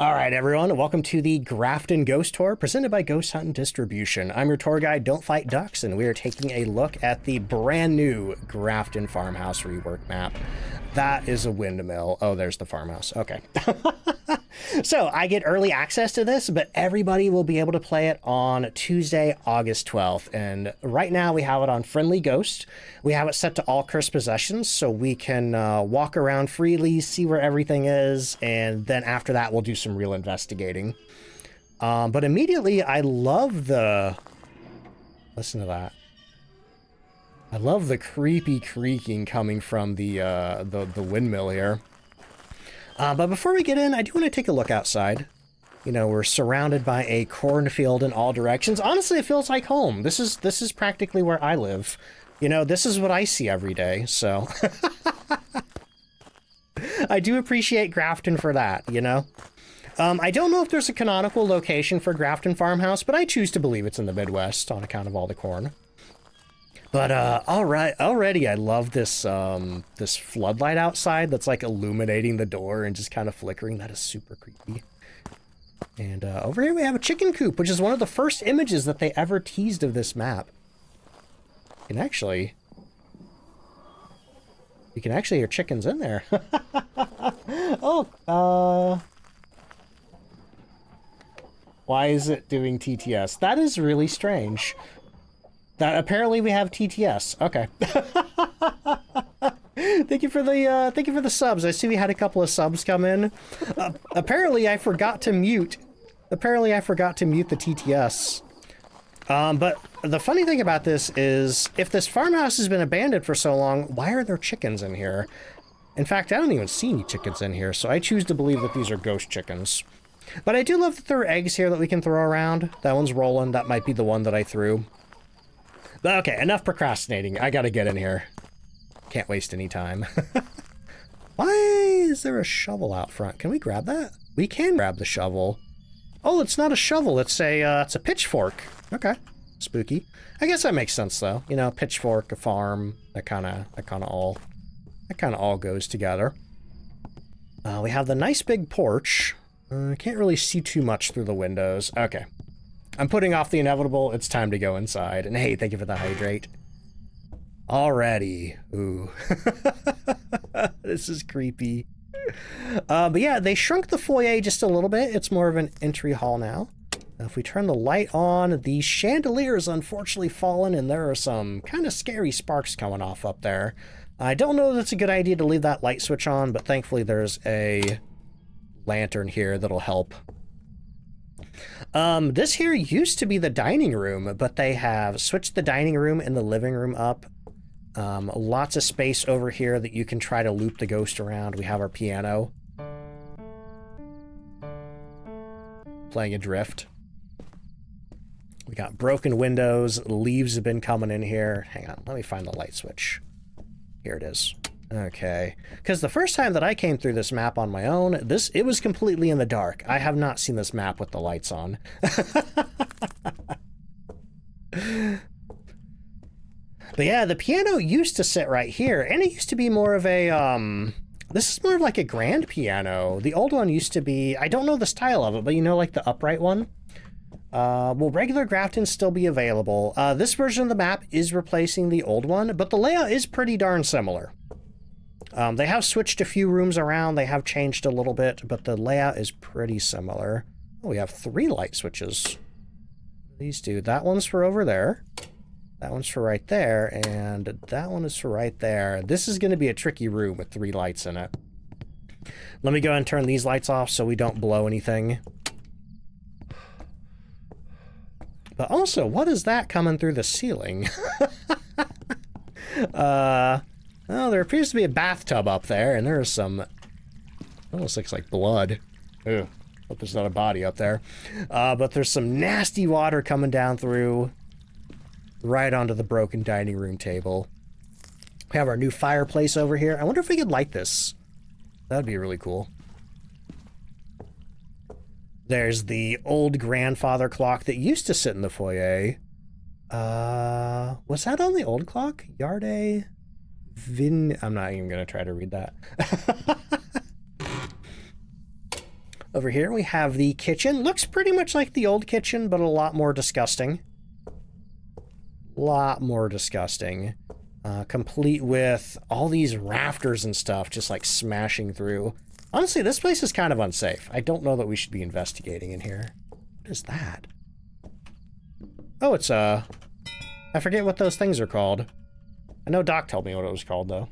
All right, everyone, welcome to the Grafton Ghost Tour presented by Ghost Hunt Distribution. I'm your tour guide, DontFightDucks, and we are taking a look at the brand new Grafton Farmhouse rework map. That is a windmill. Oh, there's the farmhouse. Okay. So I get early access to this, but everybody will be able to play it on Tuesday, August 12th. And right now we have it on Friendly Ghost. We have it set to all cursed possessions, so we can walk around freely, see where everything is, and then after that we'll do some real investigating. But immediately I love the... Listen to that. I love the creepy creaking coming from the windmill here. But before we get in, I do want to take a look outside. You know, we're surrounded by a cornfield in all directions. Honestly, it feels like home. This is practically where I live. You know, this is what I see every day, so... I do appreciate Grafton for that, you know? I don't know if there's a canonical location for Grafton Farmhouse, but I choose to believe it's in the Midwest on account of all the corn. But, all right, already I love this, this floodlight outside that's, like, illuminating the door and just kind of flickering. That is super creepy. And, over here we have a chicken coop, which is one of the first images that they ever teased of this map. You can actually hear chickens in there. Oh, why is it doing TTS? That is really strange. That apparently we have TTS. Okay. Thank you for the subs. I see we had a couple of subs come in. Apparently I forgot to mute. Apparently I forgot to mute the TTS. But the funny thing about this is, if this farmhouse has been abandoned for so long, why are there chickens in here? In fact, I don't even see any chickens in here, so I choose to believe that these are ghost chickens. But I do love that there are eggs here that we can throw around. That one's rolling. That might be the one that I threw. But okay, enough procrastinating. I gotta get in here. Can't waste any time. Why is there a shovel out front? Can we grab that? We can grab the shovel. Oh, it's not a shovel. It's a pitchfork. Okay, spooky. I guess that makes sense though. You know, pitchfork, a farm, that kind of all goes together. We have the nice big porch. Can't really see too much through the windows. Okay. I'm putting off the inevitable. It's time to go inside. And hey, thank you for the hydrate. Alrighty. Ooh. This is creepy. But yeah, they shrunk the foyer just a little bit. It's more of an entry hall now. If we turn the light on, the chandelier is unfortunately fallen, and there are some kind of scary sparks coming off up there. I don't know if it's a good idea to leave that light switch on, but thankfully there's a lantern here that'll help. This here used to be the dining room, but they have switched the dining room and the living room up. Lots of space over here that you can try to loop the ghost around. We have our piano. Playing Adrift. We got broken windows. Leaves have been coming in here. Hang on, let me find the light switch. Here it is. Okay, because the first time that I came through this map on my own, it was completely in the dark. I have not seen this map with the lights on. But yeah, the piano used to sit right here, and it used to be more of a, this is more of like a grand piano. The old one used to be, I don't know the style of it, but you know, like the upright one? Will regular Grafton still be available? This version of the map is replacing the old one, but the layout is pretty darn similar. They have switched a few rooms around, they have changed a little bit, but the layout is pretty similar. Oh, we have 3 light switches. These two. That one's for over there. That one's for right there, and that one is for right there. This is going to be a tricky room with 3 lights in it. Let me go ahead and turn these lights off so we don't blow anything. But also, what is that coming through the ceiling? Oh, there appears to be a bathtub up there, and there's some... almost looks like blood. Ew. Hope there's not a body up there. But there's some nasty water coming down through right onto the broken dining room table. We have our new fireplace over here. I wonder if we could light this. That'd be really cool. There's the old grandfather clock that used to sit in the foyer. Was that on the old clock? Yarde... I'm not even going to try to read that. Over here we have the kitchen. Looks pretty much like the old kitchen, but a lot more disgusting. Lot more disgusting. Complete with all these rafters and stuff just like smashing through. Honestly, this place is kind of unsafe. I don't know that we should be investigating in here. What is that? Oh, it's I forget what those things are called. I know Doc told me what it was called, though.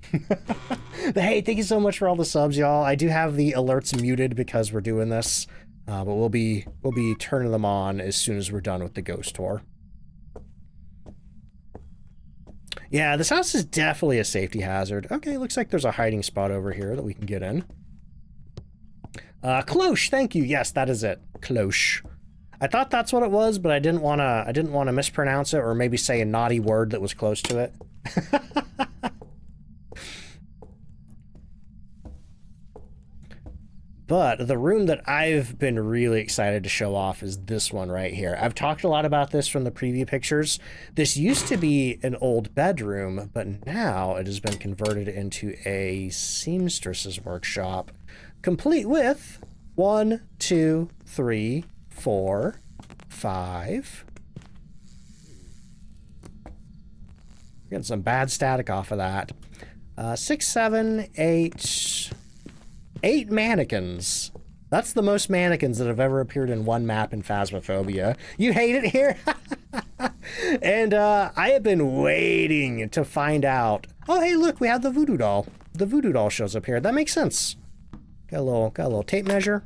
But hey, thank you so much for all the subs, y'all. I do have the alerts muted because we're doing this, but we'll be turning them on as soon as we're done with the ghost tour. Yeah, this house is definitely a safety hazard. Okay, looks like there's a hiding spot over here that we can get in. Cloche, thank you. Yes, that is it. Cloche. I thought that's what it was, but I didn't want to mispronounce it or maybe say a naughty word that was close to it. But the room that I've been really excited to show off is this one right here. I've talked a lot about this from the preview pictures. This used to be an old bedroom, but now it has been converted into a seamstress's workshop, complete with 1, 2, 3, 4, 5. Getting some bad static off of that. 6, 7, 8... 8 mannequins. That's the most mannequins that have ever appeared in one map in Phasmophobia. You hate it here? And I have been waiting to find out. Oh, hey, look, we have the voodoo doll. The voodoo doll shows up here. That makes sense. Got a little tape measure.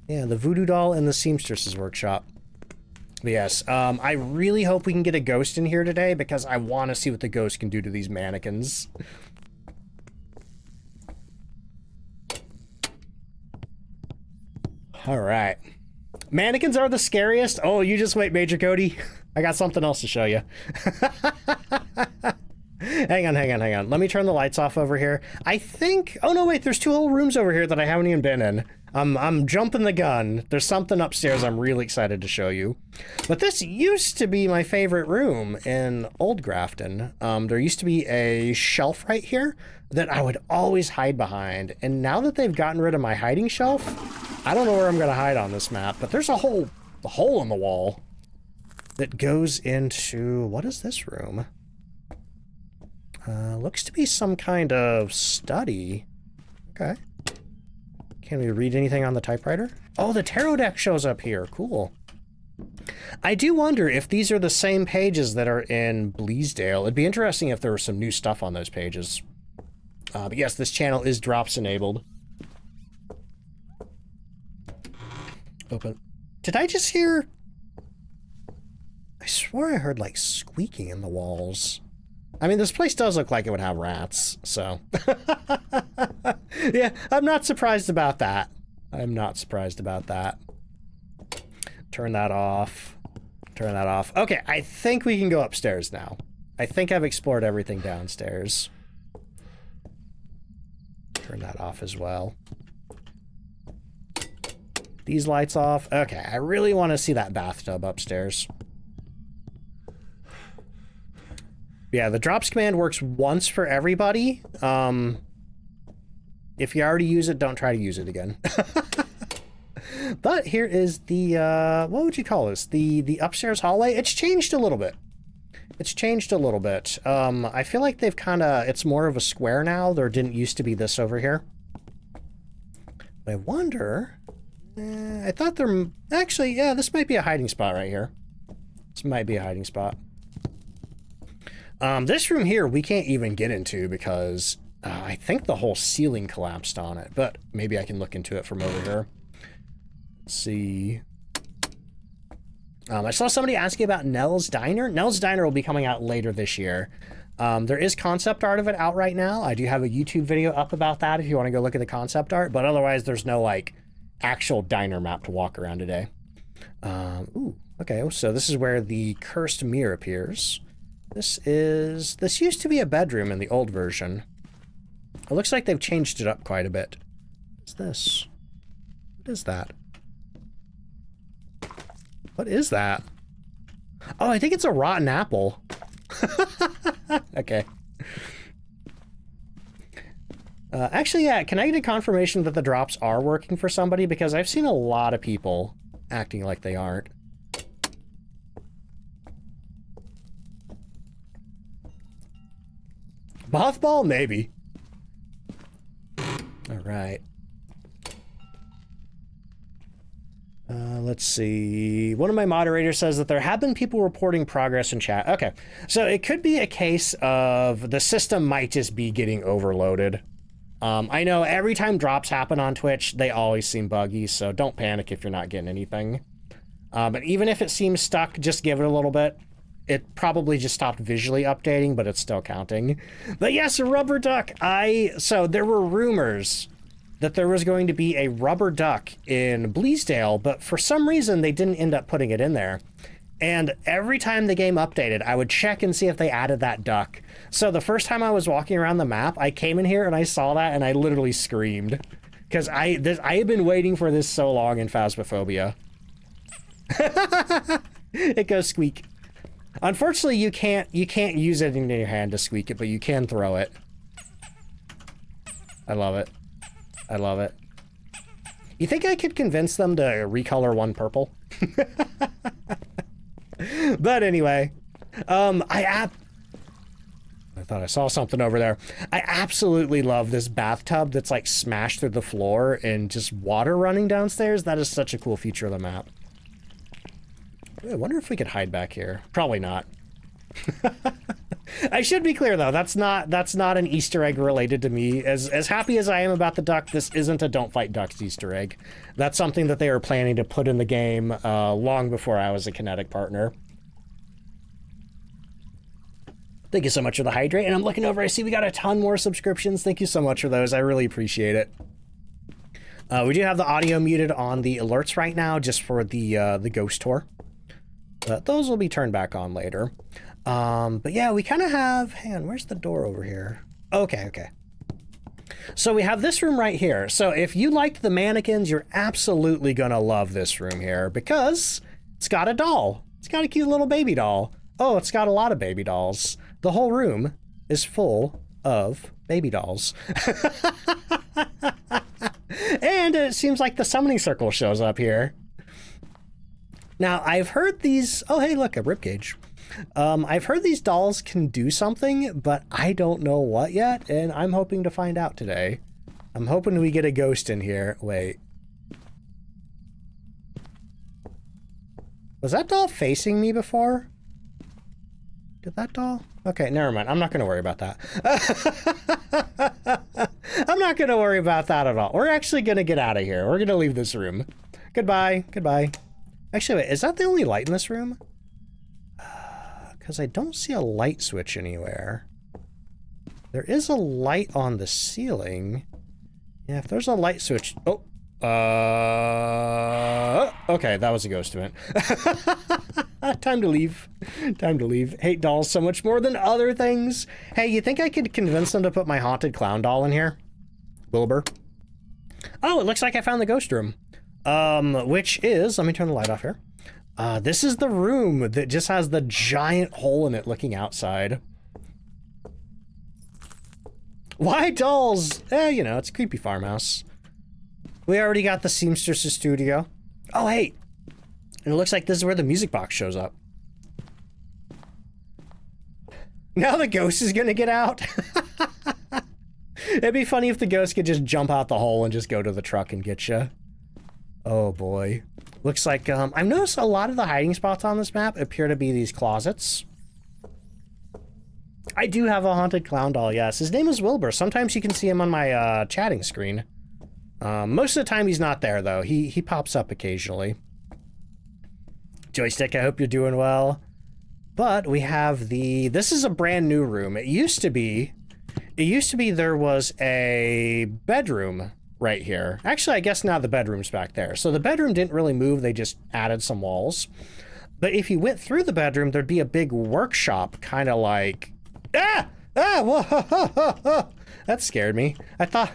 Yeah, the voodoo doll in the seamstress's workshop. But yes, I really hope we can get a ghost in here today because I want to see what the ghost can do to these mannequins. All right. Mannequins are the scariest. Oh, you just wait, Major Cody. I got something else to show you. Hang on. Let me turn the lights off over here. I think... Oh, no, wait. There's 2 whole rooms over here that I haven't even been in. I'm jumping the gun. There's something upstairs I'm really excited to show you. But this used to be my favorite room in Old Grafton. There used to be a shelf right here that I would always hide behind. And now that they've gotten rid of my hiding shelf... I don't know where I'm going to hide on this map, but there's a hole in the wall that goes into... What is this room? Looks to be some kind of study. Okay. Can we read anything on the typewriter? Oh, the tarot deck shows up here. Cool. I do wonder if these are the same pages that are in Bleasdale. It'd be interesting if there was some new stuff on those pages. But yes, this channel is drops enabled. Open. Did I just hear... I swore I heard, like, squeaking in the walls. I mean, this place does look like it would have rats, so... Yeah, I'm not surprised about that. I'm not surprised about that. Turn that off. Turn that off. Okay, I think we can go upstairs now. I think I've explored everything downstairs. Turn that off as well. These lights off. Okay, I really want to see that bathtub upstairs. Yeah, the drops command works once for everybody. If you already use it, don't try to use it again. But here is the, what would you call this? The upstairs hallway. It's changed a little bit. It's changed a little bit. I feel like they've kind of, it's more of a square now. There didn't used to be this over here. But I wonder... I thought there... Actually, yeah, this might be a hiding spot right here. This might be a hiding spot. This room here we can't even get into because I think the whole ceiling collapsed on it. But maybe I can look into it from over here. Let's see. I saw somebody asking about Nell's Diner. Nell's Diner will be coming out later this year. There is concept art of it out right now. I do have a YouTube video up about that if you want to go look at the concept art. But otherwise, there's no, like... actual diner map to walk around today. Ooh, okay, so this is where the cursed mirror appears. This used to be a bedroom in the old version. It looks like they've changed it up quite a bit. What's this? What is that? What is that? Oh, I think it's a rotten apple. Okay. Actually, yeah, can I get a confirmation that the drops are working for somebody? Because I've seen a lot of people acting like they aren't. Mothball? Maybe. All right. Let's see. One of my moderators says that there have been people reporting progress in chat. Okay, so it could be a case of the system might just be getting overloaded. I know every time drops happen on Twitch, they always seem buggy, so don't panic if you're not getting anything. But even if it seems stuck, just give it a little bit. It probably just stopped visually updating, but it's still counting. But yes, a rubber duck. So there were rumors that there was going to be a rubber duck in Bleasdale, but for some reason they didn't end up putting it in there. And every time the game updated, I would check and see if they added that duck. So the first time I was walking around the map, I came in here and I saw that and I literally screamed. Because I had been waiting for this so long in Phasmophobia. It goes squeak. Unfortunately, you can't use it in your hand to squeak it, but you can throw it. I love it. I love it. You think I could convince them to recolor one purple? But anyway, I thought I saw something over there. I absolutely love this bathtub that's like smashed through the floor and just water running downstairs. That is such a cool feature of the map. I wonder if we could hide back here. Probably not. I should be clear though, that's not an Easter egg related to me. As happy as I am about the duck, this isn't a Don't Fight Ducks Easter egg. That's something that they were planning to put in the game long before I was a Kinetic partner. Thank you so much for the hydrate, and I'm looking over, I see we got a ton more subscriptions. Thank you so much for those, I really appreciate it. We do have the audio muted on the alerts right now, just for the ghost tour. But those will be turned back on later. But yeah, we kind of have... Hang on, where's the door over here? Okay. So we have this room right here. So if you liked the mannequins, you're absolutely gonna love this room here because it's got a doll. It's got a cute little baby doll. Oh, it's got a lot of baby dolls. The whole room is full of baby dolls. And it seems like the summoning circle shows up here. Now, I've heard these... Oh, hey, look, a ribcage. I've heard these dolls can do something, but I don't know what yet, and I'm hoping to find out today. I'm hoping we get a ghost in here. Wait. Was that doll facing me before? Did that doll? Okay, never mind. I'm not going to worry about that. I'm not going to worry about that at all. We're actually going to get out of here. We're going to leave this room. Goodbye. Goodbye. Actually, wait, is that the only light in this room? Because I don't see a light switch anywhere. There is a light on the ceiling. Yeah, if there's a light switch... Oh. Okay, that was a ghost event. Time to leave. Time to leave. Hate dolls so much more than other things. Hey, you think I could convince them to put my haunted clown doll in here? Wilbur. Oh, it looks like I found the ghost room. Which is... Let me turn the light off here. This is the room that just has the giant hole in it looking outside. Why dolls? You know, it's a creepy farmhouse. We already got the seamstress studio. Oh, hey. And it looks like this is where the music box shows up. Now the ghost is gonna get out. It'd be funny if the ghost could just jump out the hole and just go to the truck and get you. Oh boy. Looks like, I've noticed a lot of the hiding spots on this map appear to be these closets. I do have a haunted clown doll, yes. His name is Wilbur. Sometimes you can see him on my chatting screen. Most of the time he's not there, though. He pops up occasionally. Joystick, I hope you're doing well. But we have the... This is a brand new room. It used to be there was a bedroom right here. Actually, I guess now the bedroom's back there. So the bedroom didn't really move. They just added some walls. But if you went through the bedroom, there'd be a big workshop, kind of like... Ah! Ah! Whoa! That scared me. I thought...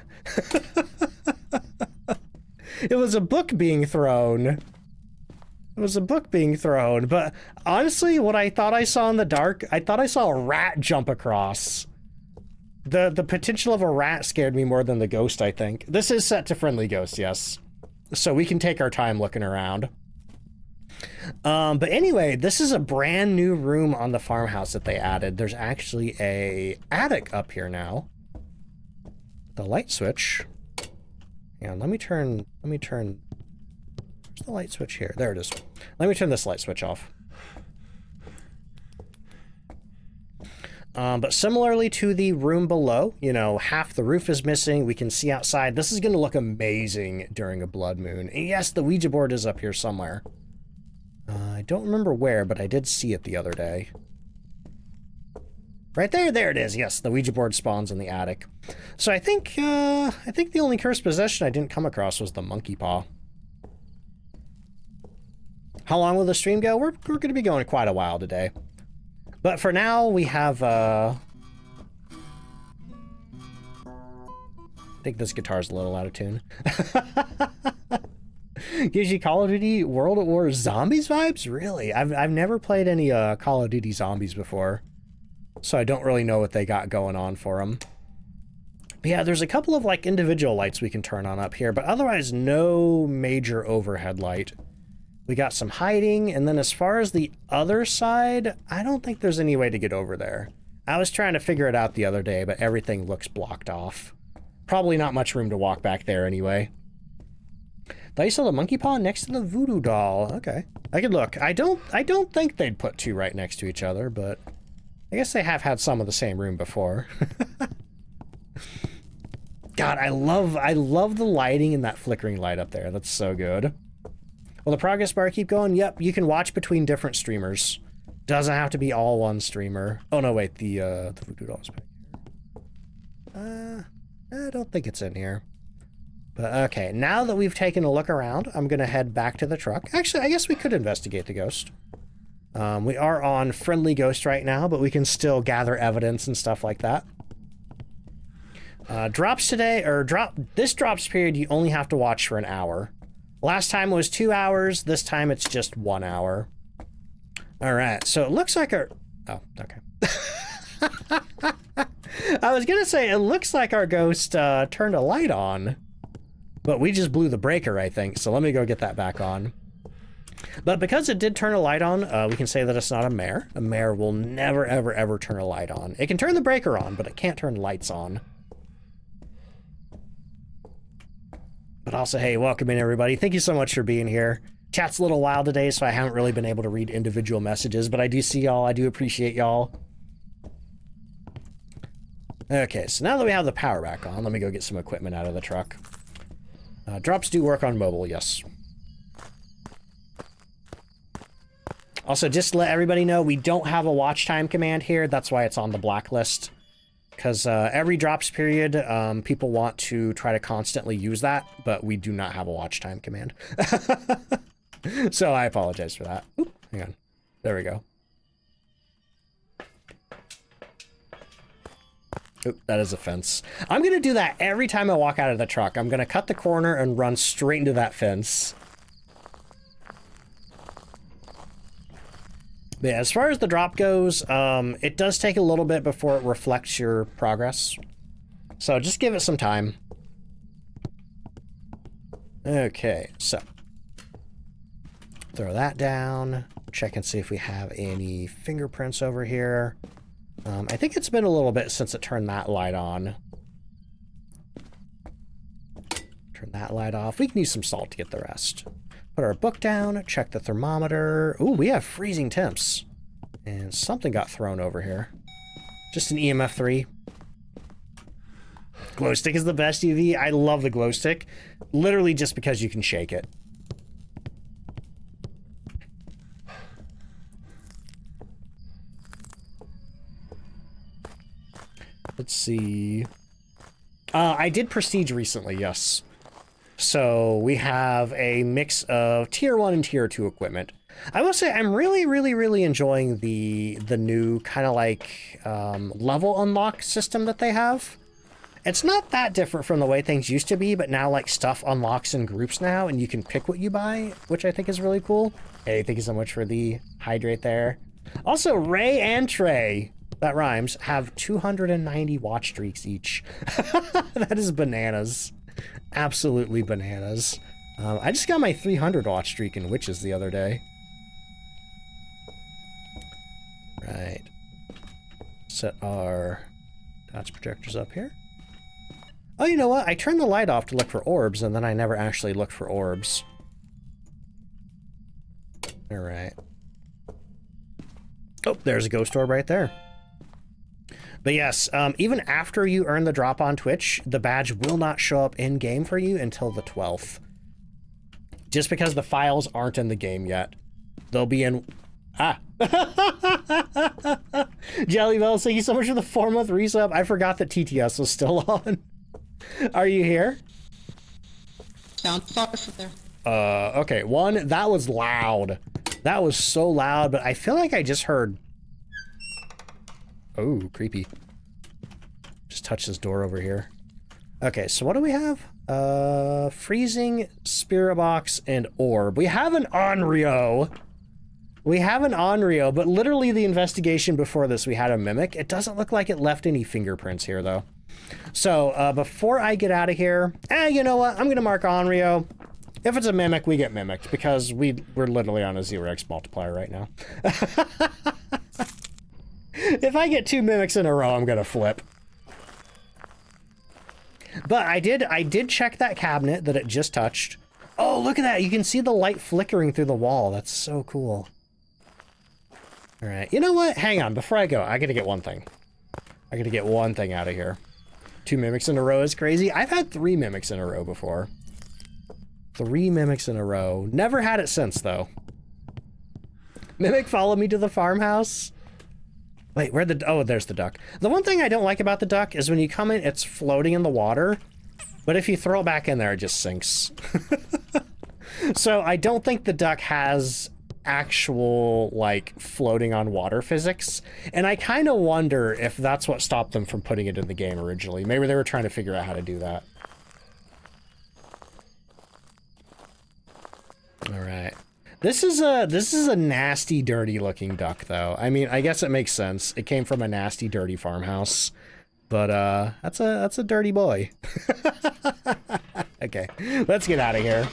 It was a book being thrown. It was a book being thrown. But honestly, what I thought I saw in the dark, I thought I saw a rat jump across. The potential of a rat scared me more than the ghost, I think. This is set to friendly ghost, yes. So we can take our time looking around. But anyway, this is a brand new room on the farmhouse that they added. There's actually a attic up here now. The light switch. And let me turn, where's the light switch here? There it is. Let me turn this light switch off. But similarly to the room below, you know, half the roof is missing. We can see outside. This is going to look amazing during a blood moon. And yes, the Ouija board is up here somewhere. I don't remember where, but I did see it the other day. Right there, there it is. Yes, the Ouija board spawns in the attic. So I think the only cursed possession I didn't come across was the monkey paw. How long will the stream go? We're going to be going quite a while today. But for now, we have, I think this guitar's a little out of tune. Gives you Call of Duty World at War Zombies vibes? Really? I've never played any Call of Duty Zombies before, so I don't really know what they got going on for them. But yeah, there's a couple of like individual lights we can turn on up here, but otherwise no major overhead light. We got some hiding, and then as far as the other side, I don't think there's any way to get over there. I was trying to figure it out the other day, but everything looks blocked off. Probably not much room to walk back there anyway. Thought you saw the monkey paw next to the voodoo doll. Okay. I could look. I don't think they'd put two right next to each other, but I guess they have had some of the same room before. God, I love the lighting and that flickering light up there. That's so good. Will the progress bar keep going? Yep, you can watch between different streamers. Doesn't have to be all one streamer. Oh no, wait, the voodoo doll is back here. I don't think it's in here. But okay, now that we've taken a look around, I'm gonna head back to the truck. Actually, I guess we could investigate the ghost. We are on friendly ghost right now, but we can still gather evidence and stuff like that. Drops today, or this drops period, you only have to watch for an hour. Last time was 2 hours, this time it's just 1 hour. Alright, so it looks like our... Oh, okay. I was gonna say, it looks like our ghost turned a light on. But we just blew the breaker, I think, so let me go get that back on. But because it did turn a light on, we can say that it's not a mare. A mare will never, ever, ever turn a light on. It can turn the breaker on, but it can't turn lights on. But also, hey, welcome in, everybody. Thank you so much for being here. Chat's a little wild today, so I haven't really been able to read individual messages, but I do see y'all. I do appreciate y'all. Okay, so now that we have the power back on, let me go get some equipment out of the truck. Drops do work on mobile, yes. Also, just to let everybody know, we don't have a watch time command here. That's why it's on the blacklist. Because every drops period, people want to try to constantly use that, but we do not have a watch time command. So I apologize for that. Oop, hang on. There we go. Oop, that is a fence. I'm going to do that every time I walk out of the truck. I'm going to cut the corner and run straight into that fence. But yeah, as far as the drop goes, it does take a little bit before it reflects your progress. So just give it some time. Okay, so. Throw that down. Check and see if we have any fingerprints over here. I think it's been a little bit since it turned that light on. Turn that light off. We can use some salt to get the rest. Put our book down, check the thermometer. Ooh, we have freezing temps. And something got thrown over here. Just an EMF 3. Glow stick is the best UV. I love the glow stick. Literally just because you can shake it. Let's see. I did Prestige recently, yes. So we have a mix of tier 1 and tier 2 equipment. I will say I'm really enjoying the new kind of like level unlock system that they have. It's not that different from the way things used to be, but now like stuff unlocks in groups now and you can pick what you buy, which I think is really cool. Hey, thank you so much for the hydrate there. Also, Ray and Trey. that rhymes, have 290 watch streaks each. That is bananas. Absolutely bananas. I just got my 300 watch streak in Witches the other day. Right. Set our dodge projectors up here. Oh, you know what? I turned the light off to look for orbs, and then I never actually looked for orbs. Alright. Oh, there's a ghost orb right there. But yes, even after you earn the drop on Twitch, the badge will not show up in-game for you until the 12th. Just because the files aren't in the game yet. They'll be in... Ah! Jellybell, thank you so much for the 4-month resub. I forgot that TTS was still on. Are you here? Down there. Okay. One, that was loud. That was so loud, but I feel like I just heard... Oh, creepy. Just touch this door over here. Okay, so what do we have? Freezing, Spirit Box, and Orb. We have an Onryo. We have an Onryo, but literally the investigation before this, we had a Mimic. It doesn't look like it left any fingerprints here, though. So, before I get out of here... you know what? I'm going to mark Onryo. If it's a Mimic, we get mimicked, because we're literally on a 0x multiplier right now. If I get 2 mimics in a row, I'm gonna flip. But I did check that cabinet that it just touched. Oh, look at that! You can see the light flickering through the wall. That's so cool. All right, you know what? Hang on, before I go, I gotta get one thing. I gotta get one thing out of here. 2 mimics in a row is crazy. I've had 3 mimics in a row before. 3 mimics in a row. Never had it since, though. Mimic, follow me to the farmhouse. Wait, where'd the... Oh, there's the duck. The one thing I don't like about the duck is when you come in, it's floating in the water. But if you throw it back in there, it just sinks. So I don't think the duck has actual, like, floating on water physics. And I kind of wonder if that's what stopped them from putting it in the game originally. Maybe they were trying to figure out how to do that. All right. This is a nasty, dirty looking duck, though. I mean, I guess it makes sense. It came from a nasty, dirty farmhouse, but that's a dirty boy. Okay, let's get out of here.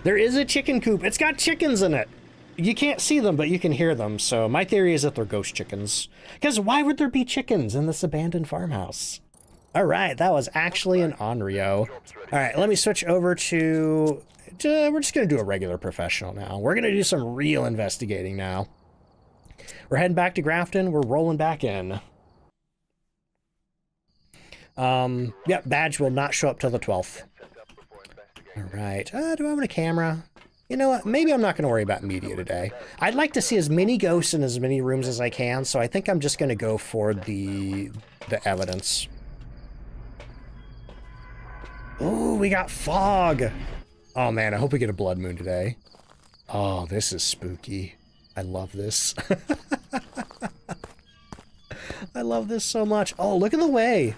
There is a chicken coop. It's got chickens in it. You can't see them, but you can hear them. So my theory is that they're ghost chickens. Because why would there be chickens in this abandoned farmhouse? All right, that was actually an Onryo. All right, let me switch over to... we're just going to do a regular professional now. We're going to do some real investigating now. We're heading back to Grafton. We're rolling back in. Yep, badge will not show up till the 12th. All right. Do I have a camera? You know what? Maybe I'm not going to worry about media today. I'd like to see as many ghosts in as many rooms as I can, so I think I'm just going to go for the evidence. Ooh, we got fog. Oh man, I hope we get a blood moon today. Oh, this is spooky. I love this. I love this so much. Oh, look at the way.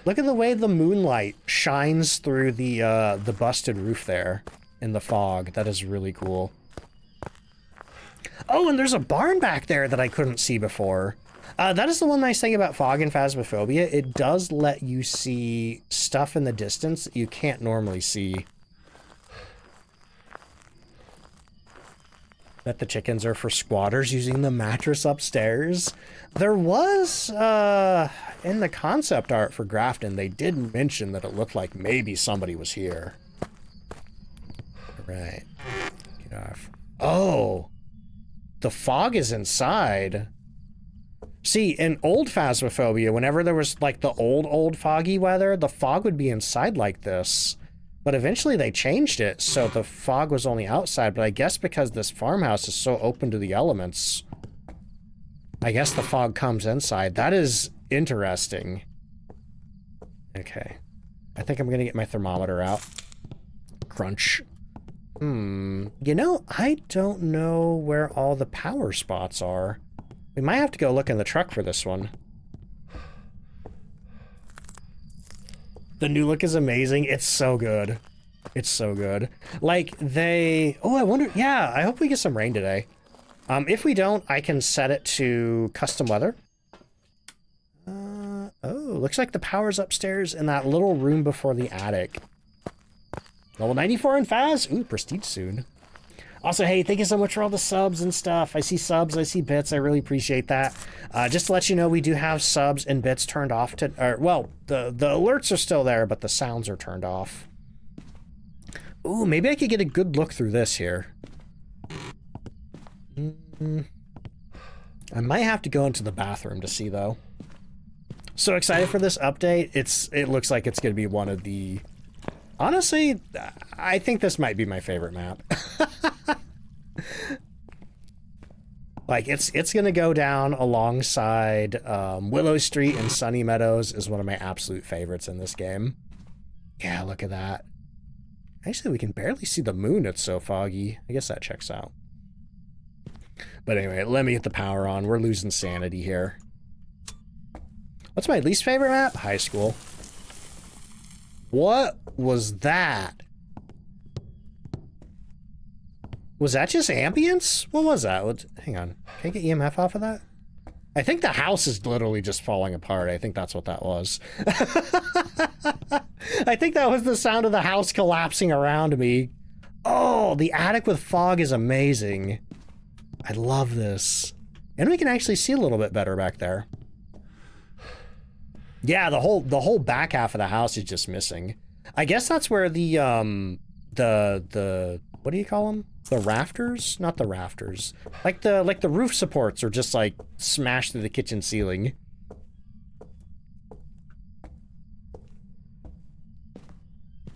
Look at the way the moonlight shines through the busted roof there in the fog. That is really cool. Oh, and there's a barn back there that I couldn't see before. That is the one nice thing about fog and Phasmophobia. It does let you see stuff in the distance that you can't normally see. Bet the chickens are for squatters using the mattress upstairs. There was, in the concept art for Grafton, they did mention that it looked like maybe somebody was here. Right. Get off. Oh! The fog is inside. See, in old Phasmophobia, whenever there was, like, the old foggy weather, the fog would be inside like this. But eventually they changed it, so the fog was only outside. But I guess because this farmhouse is so open to the elements, I guess the fog comes inside. That is interesting. Okay. I think I'm gonna get my thermometer out. Crunch. You know, I don't know where all the power spots are. We might have to go look in the truck for this one. The new look is amazing. It's so good. It's so good. Like, they... Oh, I wonder... Yeah, I hope we get some rain today. If we don't, I can set it to custom weather. Oh, looks like the power's upstairs in that little room before the attic. Level 94 in Phas. Ooh, prestige soon. Also, hey, thank you so much for all the subs and stuff. I see subs, I see bits. I really appreciate that. Just to let you know, we do have subs and bits turned off. Well, the alerts are still there, but the sounds are turned off. Ooh, maybe I could get a good look through this here. I might have to go into the bathroom to see, though. So excited for this update. It looks like it's going to be one of the... Honestly, I think this might be my favorite map. Like, it's going to go down alongside Willow Street and Sunny Meadows is one of my absolute favorites in this game. Yeah, look at that. Actually, we can barely see the moon. It's so foggy. I guess that checks out. But anyway, let me get the power on. We're losing sanity here. What's my least favorite map? High school. What was that? Was that just ambience? What was that? Hang on. Can I get EMF off of that? I think the house is literally just falling apart. I think that's what that was. I think that was the sound of the house collapsing around me. Oh, the attic with fog is amazing. I love this. And we can actually see a little bit better back there. Yeah, the whole back half of the house is just missing. I guess that's where the what do you call them? The rafters? Not the rafters. Like the roof supports are just like smashed through the kitchen ceiling.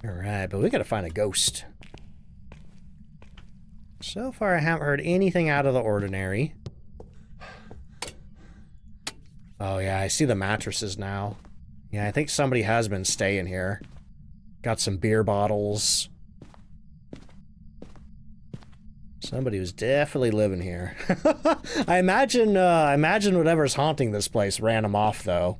All right, but we gotta find a ghost. So far, I haven't heard anything out of the ordinary. Oh yeah, I see the mattresses now. Yeah, I think somebody has been staying here. Got some beer bottles. Somebody was definitely living here. I imagine whatever's haunting this place ran them off, though.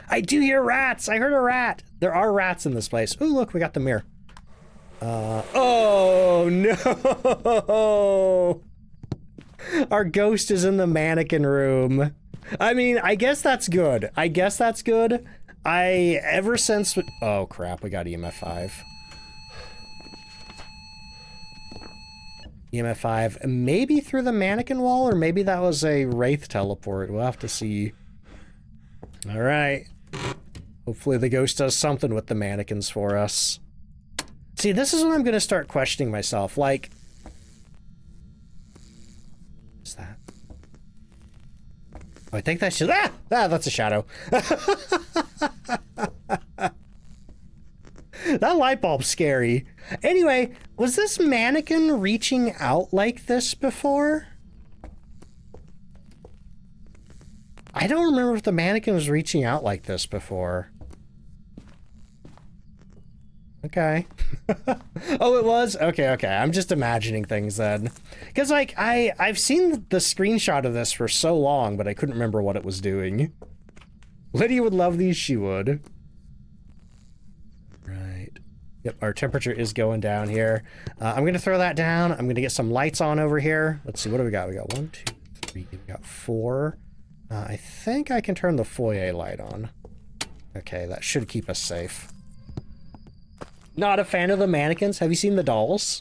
I do hear rats! I heard a rat! There are rats in this place. Ooh, look, we got the mirror. Oh, no! Our ghost is in the mannequin room. I mean, I guess that's good. I guess that's good. Ever since... Oh, crap, we got EMF 5. EMF 5, maybe through the mannequin wall, or maybe that was a Wraith teleport. We'll have to see. All right. Hopefully the ghost does something with the mannequins for us. See, this is when I'm going to start questioning myself. Like, what's that? Oh, I think that's just... that's a shadow. That light bulb's scary. Anyway, was this mannequin reaching out like this before? I don't remember if the mannequin was reaching out like this before. Okay. Oh, it was? Okay, okay. I'm just imagining things then. Because, like, I've seen the screenshot of this for so long, but I couldn't remember what it was doing. Lydia would love these, she would. Right. Yep, our temperature is going down here. I'm going to throw that down. I'm going to get some lights on over here. Let's see, what do we got? We got 1, 2, 3, we got 4. I think I can turn the foyer light on. Okay, that should keep us safe. Not a fan of the mannequins. Have you seen the dolls?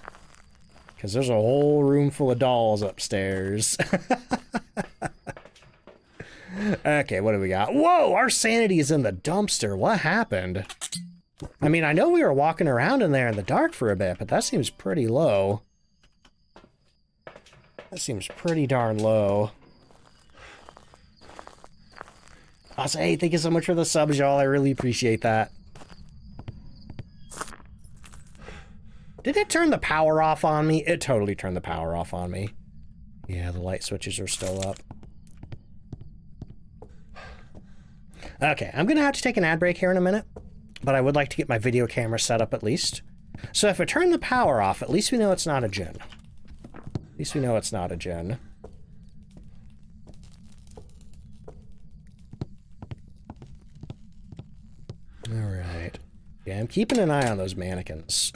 Because there's a whole room full of dolls upstairs. Okay, what do we got? Whoa, our sanity is in the dumpster. What happened? I mean, I know we were walking around in there in the dark for a bit, but that seems pretty low. That seems pretty darn low. Also, hey, thank you so much for the subs, y'all. I really appreciate that. Did it turn the power off on me? It totally turned the power off on me. Yeah, the light switches are still up. Okay, I'm going to have to take an ad break here in a minute, but I would like to get my video camera set up at least. So if I turn the power off, at least we know it's not a gen. At least we know it's not a gen. All right. Yeah, I'm keeping an eye on those mannequins.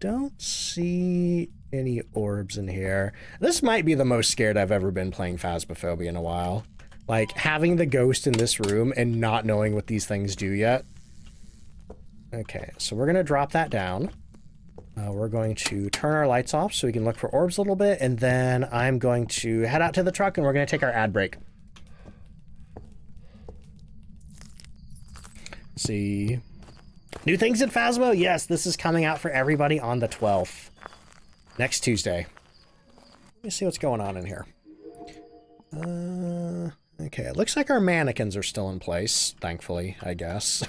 don't see any orbs in here. This might be the most scared I've ever been playing Phasmophobia in a while. Like, having the ghost in this room and not knowing what these things do yet. Okay, so we're going to drop that down. We're going to turn our lights off so we can look for orbs a little bit, and then I'm going to head out to the truck and we're going to take our ad break. Let's see. New things in Phasmo? Yes, this is coming out for everybody on the 12th. Next Tuesday. Let me see what's going on in here. Okay, it looks like our mannequins are still in place, thankfully, I guess.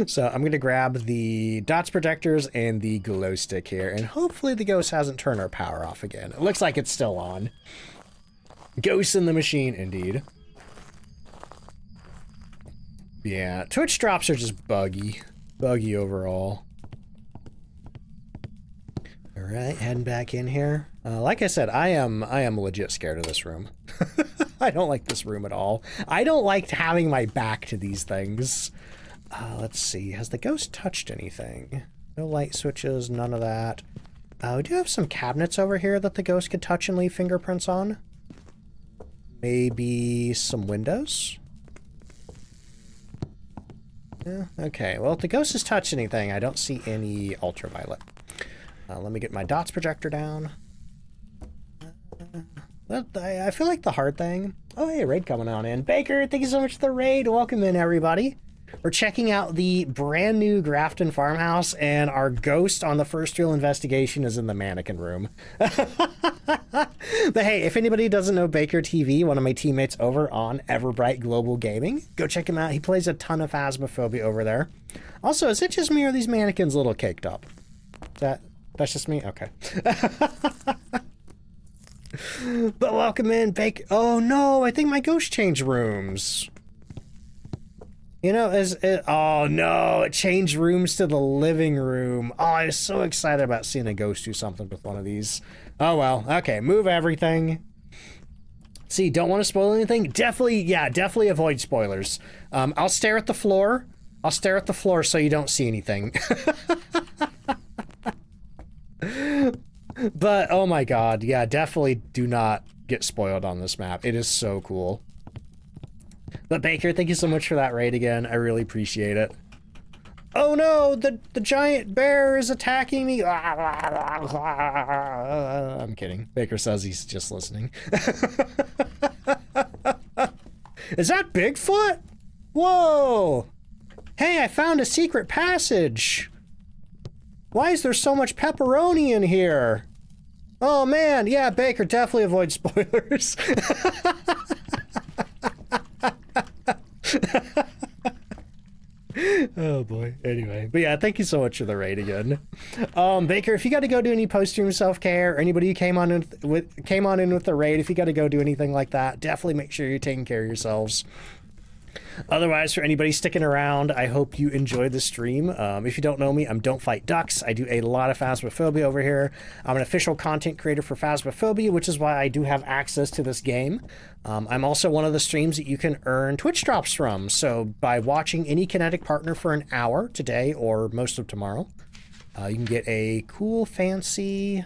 So I'm going to grab the dots projectors and the glow stick here, and hopefully the ghost hasn't turned our power off again. It looks like it's still on. Ghost in the machine, indeed. Yeah, Twitch drops are just buggy. Buggy overall. Alright, heading back in here. Like I said, I am legit scared of this room. I don't like this room at all. I don't like having my back to these things. Let's see, has the ghost touched anything? No light switches, none of that. We do have some cabinets over here that the ghost could touch and leave fingerprints on. Maybe some windows? Yeah, okay, well, if the ghost has touched anything, I don't see any ultraviolet. Let me get my dots projector down. I feel like the hard thing... Oh, hey, raid coming on in. Baker, thank you so much for the raid. Welcome in, everybody. We're checking out the brand new Grafton farmhouse, and our ghost on the first real investigation is in the mannequin room. But hey, if anybody doesn't know Baker TV, one of my teammates over on Everbright Global Gaming, go check him out. He plays a ton of Phasmophobia over there. Also, is it just me or are these mannequins a little caked up? That's just me? Okay. But welcome in, Baker. Oh no, I think my ghost changed rooms. You know, oh no, it changed rooms to the living room. Oh, I was so excited about seeing a ghost do something with one of these. Oh well, okay, move everything. See, don't want to spoil anything? Definitely, yeah, definitely avoid spoilers. I'll stare at the floor. I'll stare at the floor so you don't see anything. But, oh my god, yeah, definitely do not get spoiled on this map. It is so cool. But Baker, thank you so much for that raid again. I really appreciate it. Oh no, the giant bear is attacking me. I'm kidding. Baker says he's just listening. Is that Bigfoot? Whoa. Hey, I found a secret passage. Why is there so much pepperoni in here? Oh man, yeah, Baker, definitely avoid spoilers. Oh boy. Anyway, but yeah, thank you so much for the raid again. Baker, if you got to go do any post-stream self-care, or anybody who came on in with the raid, if you got to go do anything like that, definitely make sure you're taking care of yourselves. Otherwise, for anybody sticking around, I hope you enjoyed the stream. If you don't know me, I'm DontFightDucks. I do a lot of Phasmophobia over here. I'm an official content creator for Phasmophobia, which is why I do have access to this game. I'm also one of the streams that you can earn Twitch drops from. So by watching any Kinetic partner for an hour today or most of tomorrow, you can get a cool, fancy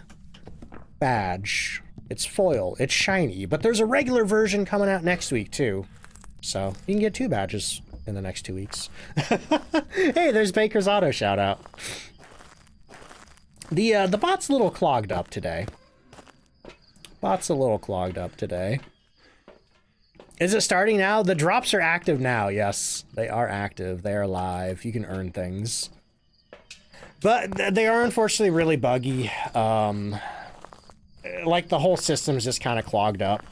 badge. It's foil. It's shiny. But there's a regular version coming out next week, too. So you can get 2 badges in the next 2 weeks. Hey, there's Baker's Auto shout out. The bot's a little clogged up today. Bot's a little clogged up today. Is it starting now? The drops are active now. Yes, they are active. They are live. You can earn things. But they are unfortunately really buggy. Like the whole system's just kind of clogged up.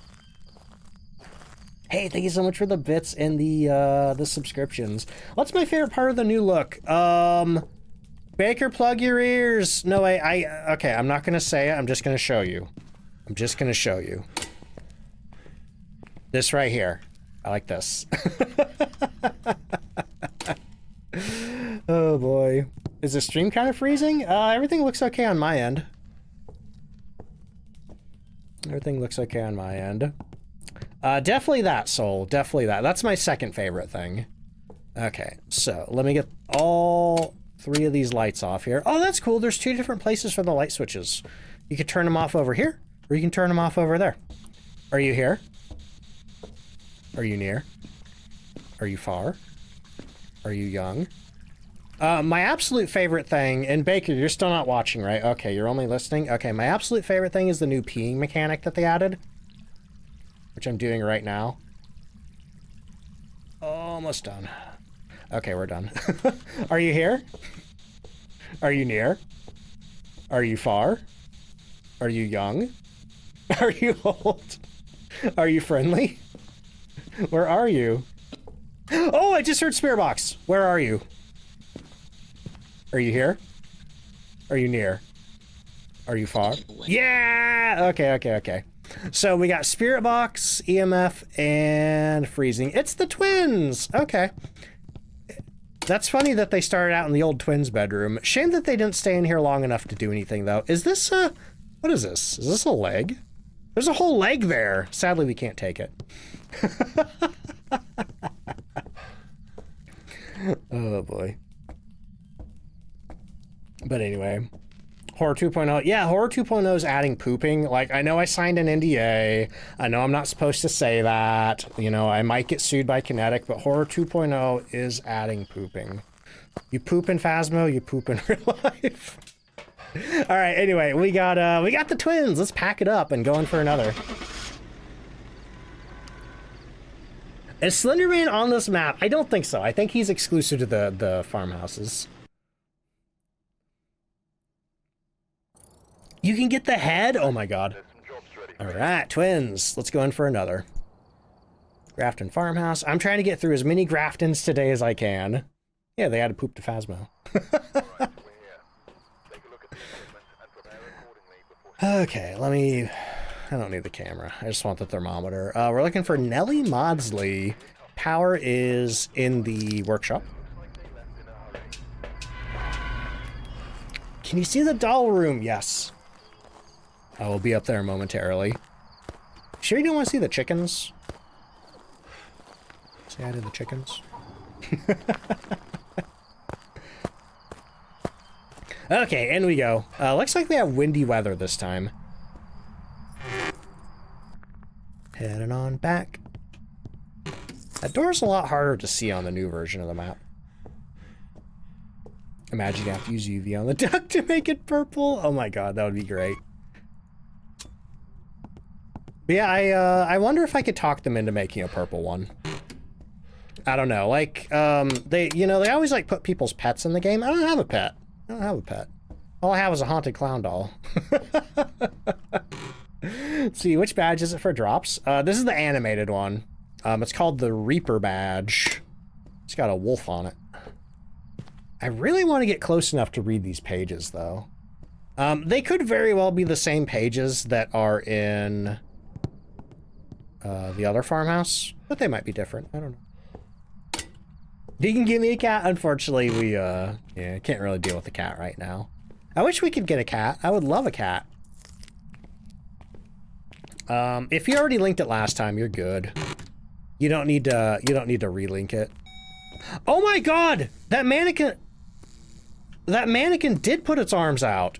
Hey, thank you so much for the bits and the subscriptions. What's my favorite part of the new look? Baker, plug your ears. No, okay, I'm not gonna say it. I'm just gonna show you. I'm just gonna show you. This right here. I like this. Oh boy. Is the stream kind of freezing? Everything looks okay on my end. Everything looks okay on my end. Definitely that, Soul. Definitely that. That's my second favorite thing. Okay, so let me get all 3 of these lights off here. Oh, that's cool. There's 2 different places for the light switches. You can turn them off over here, or you can turn them off over there. Are you here? Are you near? Are you far? Are you young? My absolute favorite thing, and Baker, you're still not watching, right? Okay, you're only listening? Okay, my absolute favorite thing is the new peeing mechanic that they added, which I'm doing right now. Almost done. Okay, we're done. Are you here? Are you near? Are you far? Are you young? Are you old? Are you friendly? Where are you? Oh, I just heard Spirit Box. Where are you? Are you here? Are you near? Are you far? Yeah! Okay. So we got Spirit Box, EMF, and freezing. It's the twins! Okay. That's funny that they started out in the old twins' bedroom. Shame that they didn't stay in here long enough to do anything, though. Is this a... What is this? Is this a leg? There's a whole leg there. Sadly, we can't take it. Oh, boy. But anyway, Horror 2.0. Yeah, Horror 2.0 is adding pooping. Like, I know I signed an NDA. I know I'm not supposed to say that. You know, I might get sued by Kinetic, but Horror 2.0 is adding pooping. You poop in Phasmo, you poop in real life. All right, anyway, we got the twins. Let's pack it up and go in for another. Is Slenderman on this map? I don't think so. I think he's exclusive to the farmhouses. You can get the head? Oh my god. Alright, twins. Let's go in for another. Grafton Farmhouse. I'm trying to get through as many Graftons today as I can. Yeah, they added poop to Phasmo. Okay, let me... I don't need the camera. I just want the thermometer. We're looking for Nellie Maudsley. Power is in the workshop. Can you see the doll room? Yes. I will be up there momentarily. Sure you don't want to see the chickens? Say hi to the chickens. Okay, in we go. Looks like we have windy weather this time. Heading on back. That door's a lot harder to see on the new version of the map. Imagine you have to use UV on the duck to make it purple. Oh my god, that would be great. But yeah, I wonder if I could talk them into making a purple one. I don't know, like, they always like put people's pets in the game. I don't have a pet. I don't have a pet. All I have is a haunted clown doll. Let's see, which badge is it for drops? This is the animated one. It's called the Reaper badge. It's got a wolf on it. I really want to get close enough to read these pages, though. They could very well be the same pages that are in the other farmhouse, but they might be different. I don't know. You can give me a cat. Unfortunately, we can't really deal with the cat right now. I wish we could get a cat. I would love a cat. If you already linked it last time, you're good. You don't need to relink it. Oh my god! That mannequin did put its arms out.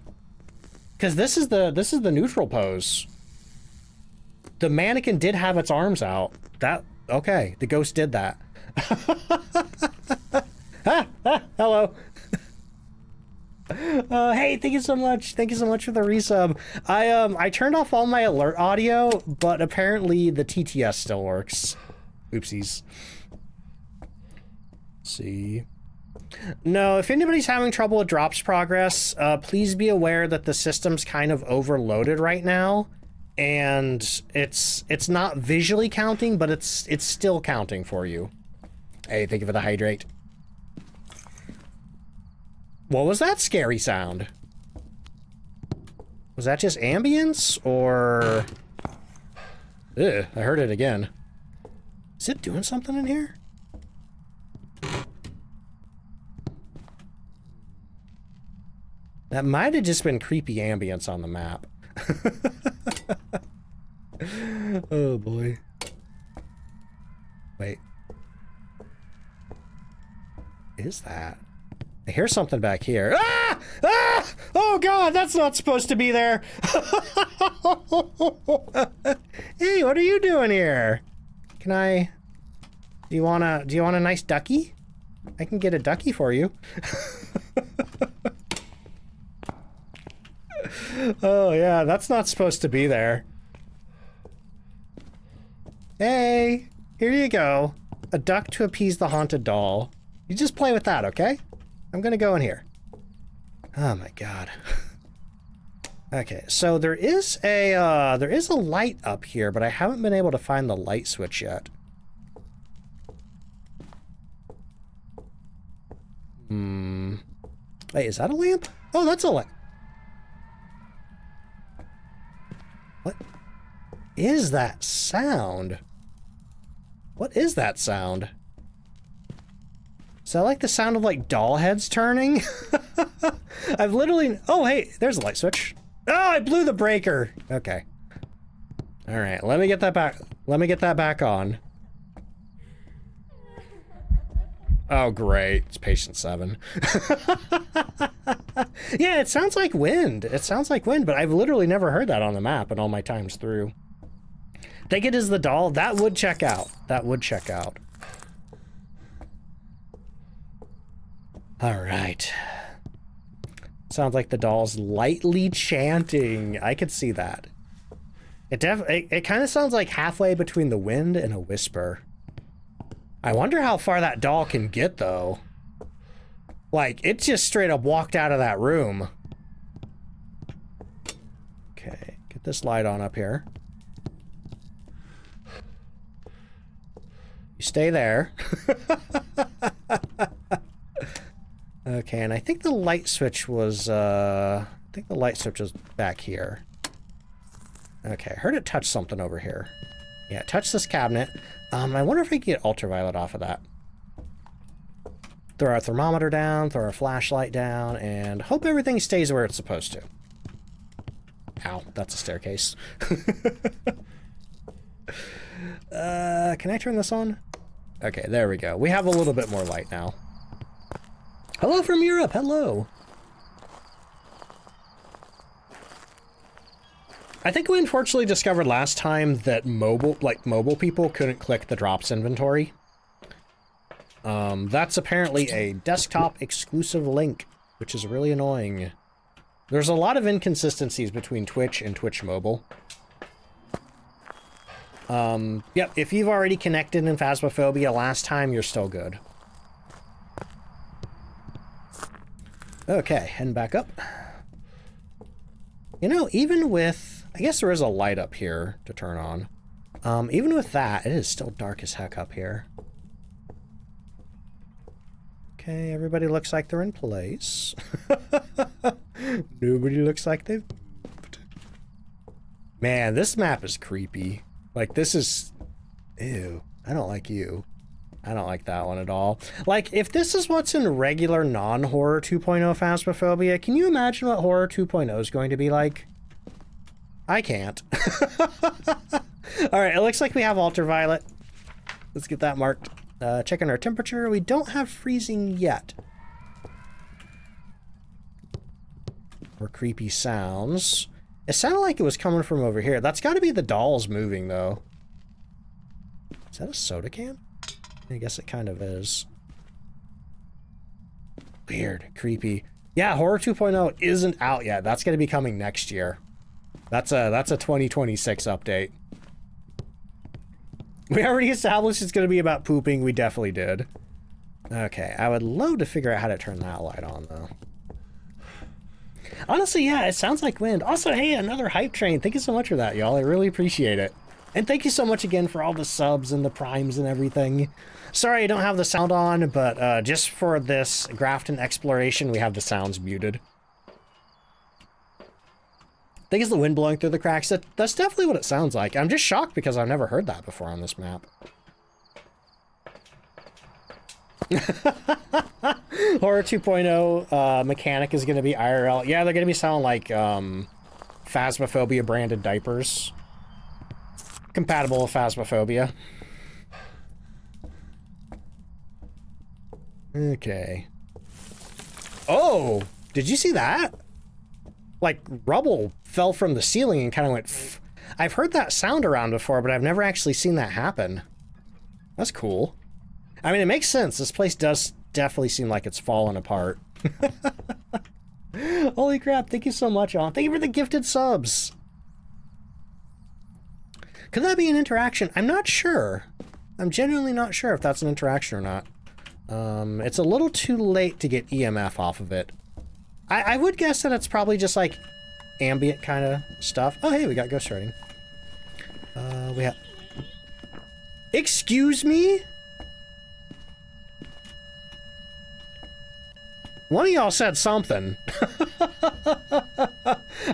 Cause this is the neutral pose. The mannequin did have its arms out. Okay, the ghost did that. Hello. Hey, thank you so much. Thank you so much for the resub. I turned off all my alert audio, but apparently the TTS still works. Oopsies. Let's see. No, if anybody's having trouble with drops progress, please be aware that the system's kind of overloaded right now, and it's not visually counting, but it's still counting for you. Hey, thank you for the hydrate. What was that scary sound? Was that just ambience, or... Ugh, I heard it again. Is it doing something in here? That might have just been creepy ambience on the map. Oh boy. Wait. Is that? I hear something back here. Ah! Ah! Oh god, that's not supposed to be there. Hey, what are you doing here? Can I... Do you want a nice ducky? I can get a ducky for you. Oh yeah, that's not supposed to be there. Hey, here you go. A duck to appease the haunted doll. You just play with that, okay? I'm gonna go in here. Oh my god. Okay, so there is a light up here, but I haven't been able to find the light switch yet. Wait, is that a lamp? Oh, that's a lamp. What is that sound? What is that sound? Is that like the sound of like doll heads turning? I've literally... Oh, hey, there's a light switch. Oh, I blew the breaker. Okay. All right, let me get that back. Let me get that back on. Oh, great. It's patient 7. Yeah, it sounds like wind. It sounds like wind, but I've literally never heard that on the map in all my times through. Think it is the doll? That would check out. That would check out. All right. Sounds like the doll's lightly chanting. I could see that. It kind of sounds like halfway between the wind and a whisper. I wonder how far that doll can get, though. Like, it just straight up walked out of that room. Okay, get this light on up here. You stay there. Okay, and I think the light switch was, back here. Okay, I heard it touch something over here. Yeah, touch this cabinet. I wonder if I can get ultraviolet off of that. Throw our thermometer down, throw our flashlight down, and hope everything stays where it's supposed to. Ow, that's a staircase. Can I turn this on? Okay, there we go. We have a little bit more light now. Hello from Europe, hello! I think we unfortunately discovered last time that mobile people couldn't click the drops inventory. That's apparently a desktop exclusive link, which is really annoying. There's a lot of inconsistencies between Twitch and Twitch Mobile. Yep, if you've already connected in Phasmophobia last time, you're still good. Okay, heading back up. You know, even with... I guess there is a light up here to turn on. Even with that, it is still dark as heck up here. Okay, everybody looks like they're in place. Nobody looks like they've moved. Man, this map is creepy. Like, this is... Ew. I don't like you. I don't like that one at all. Like, if this is what's in regular non-Horror 2.0 Phasmophobia, can you imagine what Horror 2.0 is going to be like? I can't. Alright, it looks like we have ultraviolet. Let's get that marked. Checking our temperature. We don't have freezing yet. Or creepy sounds. It sounded like it was coming from over here. That's got to be the dolls moving, though. Is that a soda can? I guess it kind of is. Weird. Creepy. Yeah, Horror 2.0 isn't out yet. That's going to be coming next year. That's a 2026 update. We already established it's going to be about pooping. We definitely did. Okay, I would love to figure out how to turn that light on, though. Honestly, yeah, it sounds like wind. Also, hey, another hype train. Thank you so much for that, y'all. I really appreciate it. And thank you so much again for all the subs and the primes and everything. Sorry I don't have the sound on, but just for this Grafton exploration, we have the sounds muted. I think it's the wind blowing through the cracks. That's definitely what it sounds like. I'm just shocked because I've never heard that before on this map. Horror 2.0 mechanic is going to be IRL. Yeah, they're going to be sounding like Phasmophobia branded diapers. Compatible with Phasmophobia. Okay. Oh, did you see that? Like, rubble fell from the ceiling and kind of went... I've heard that sound around before, but I've never actually seen that happen. That's cool. I mean, it makes sense. This place does definitely seem like it's fallen apart. Holy crap, thank you so much, Alan. Thank you for the gifted subs. Could that be an interaction? I'm not sure. I'm genuinely not sure if that's an interaction or not. It's a little too late to get EMF off of it. I would guess that it's probably just like ambient kind of stuff. Oh, hey, we got ghostwriting. We have... Excuse me? One of y'all said something.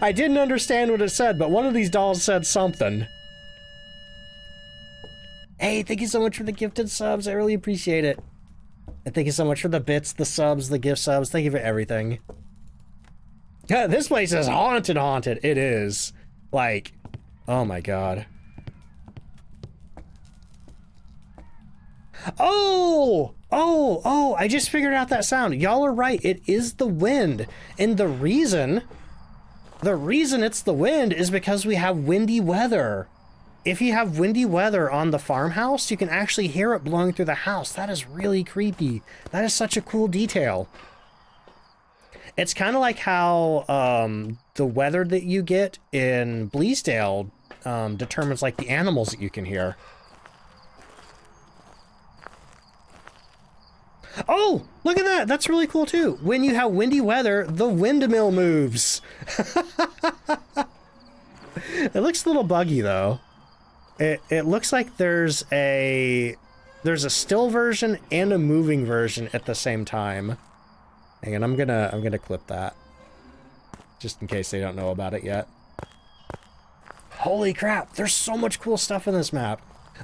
I didn't understand what it said, but one of these dolls said something. Hey, thank you so much for the gifted subs. I really appreciate it. And thank you so much for the bits, the subs, the gift subs. Thank you for everything. Yeah, this place is haunted. It is. Like, oh my god. Oh, I just figured out that sound. Y'all are right. It is the wind. And the reason it's the wind is because we have windy weather. If you have windy weather on the farmhouse, you can actually hear it blowing through the house. That is really creepy. That is such a cool detail. It's kind of like how the weather that you get in Bleasdale determines like the animals that you can hear. Oh, look at that. That's really cool too. When you have windy weather, the windmill moves. It looks a little buggy though. It looks like there's a still version and a moving version at the same time. Hang on, I'm gonna clip that. Just in case they don't know about it yet. Holy crap, there's so much cool stuff in this map.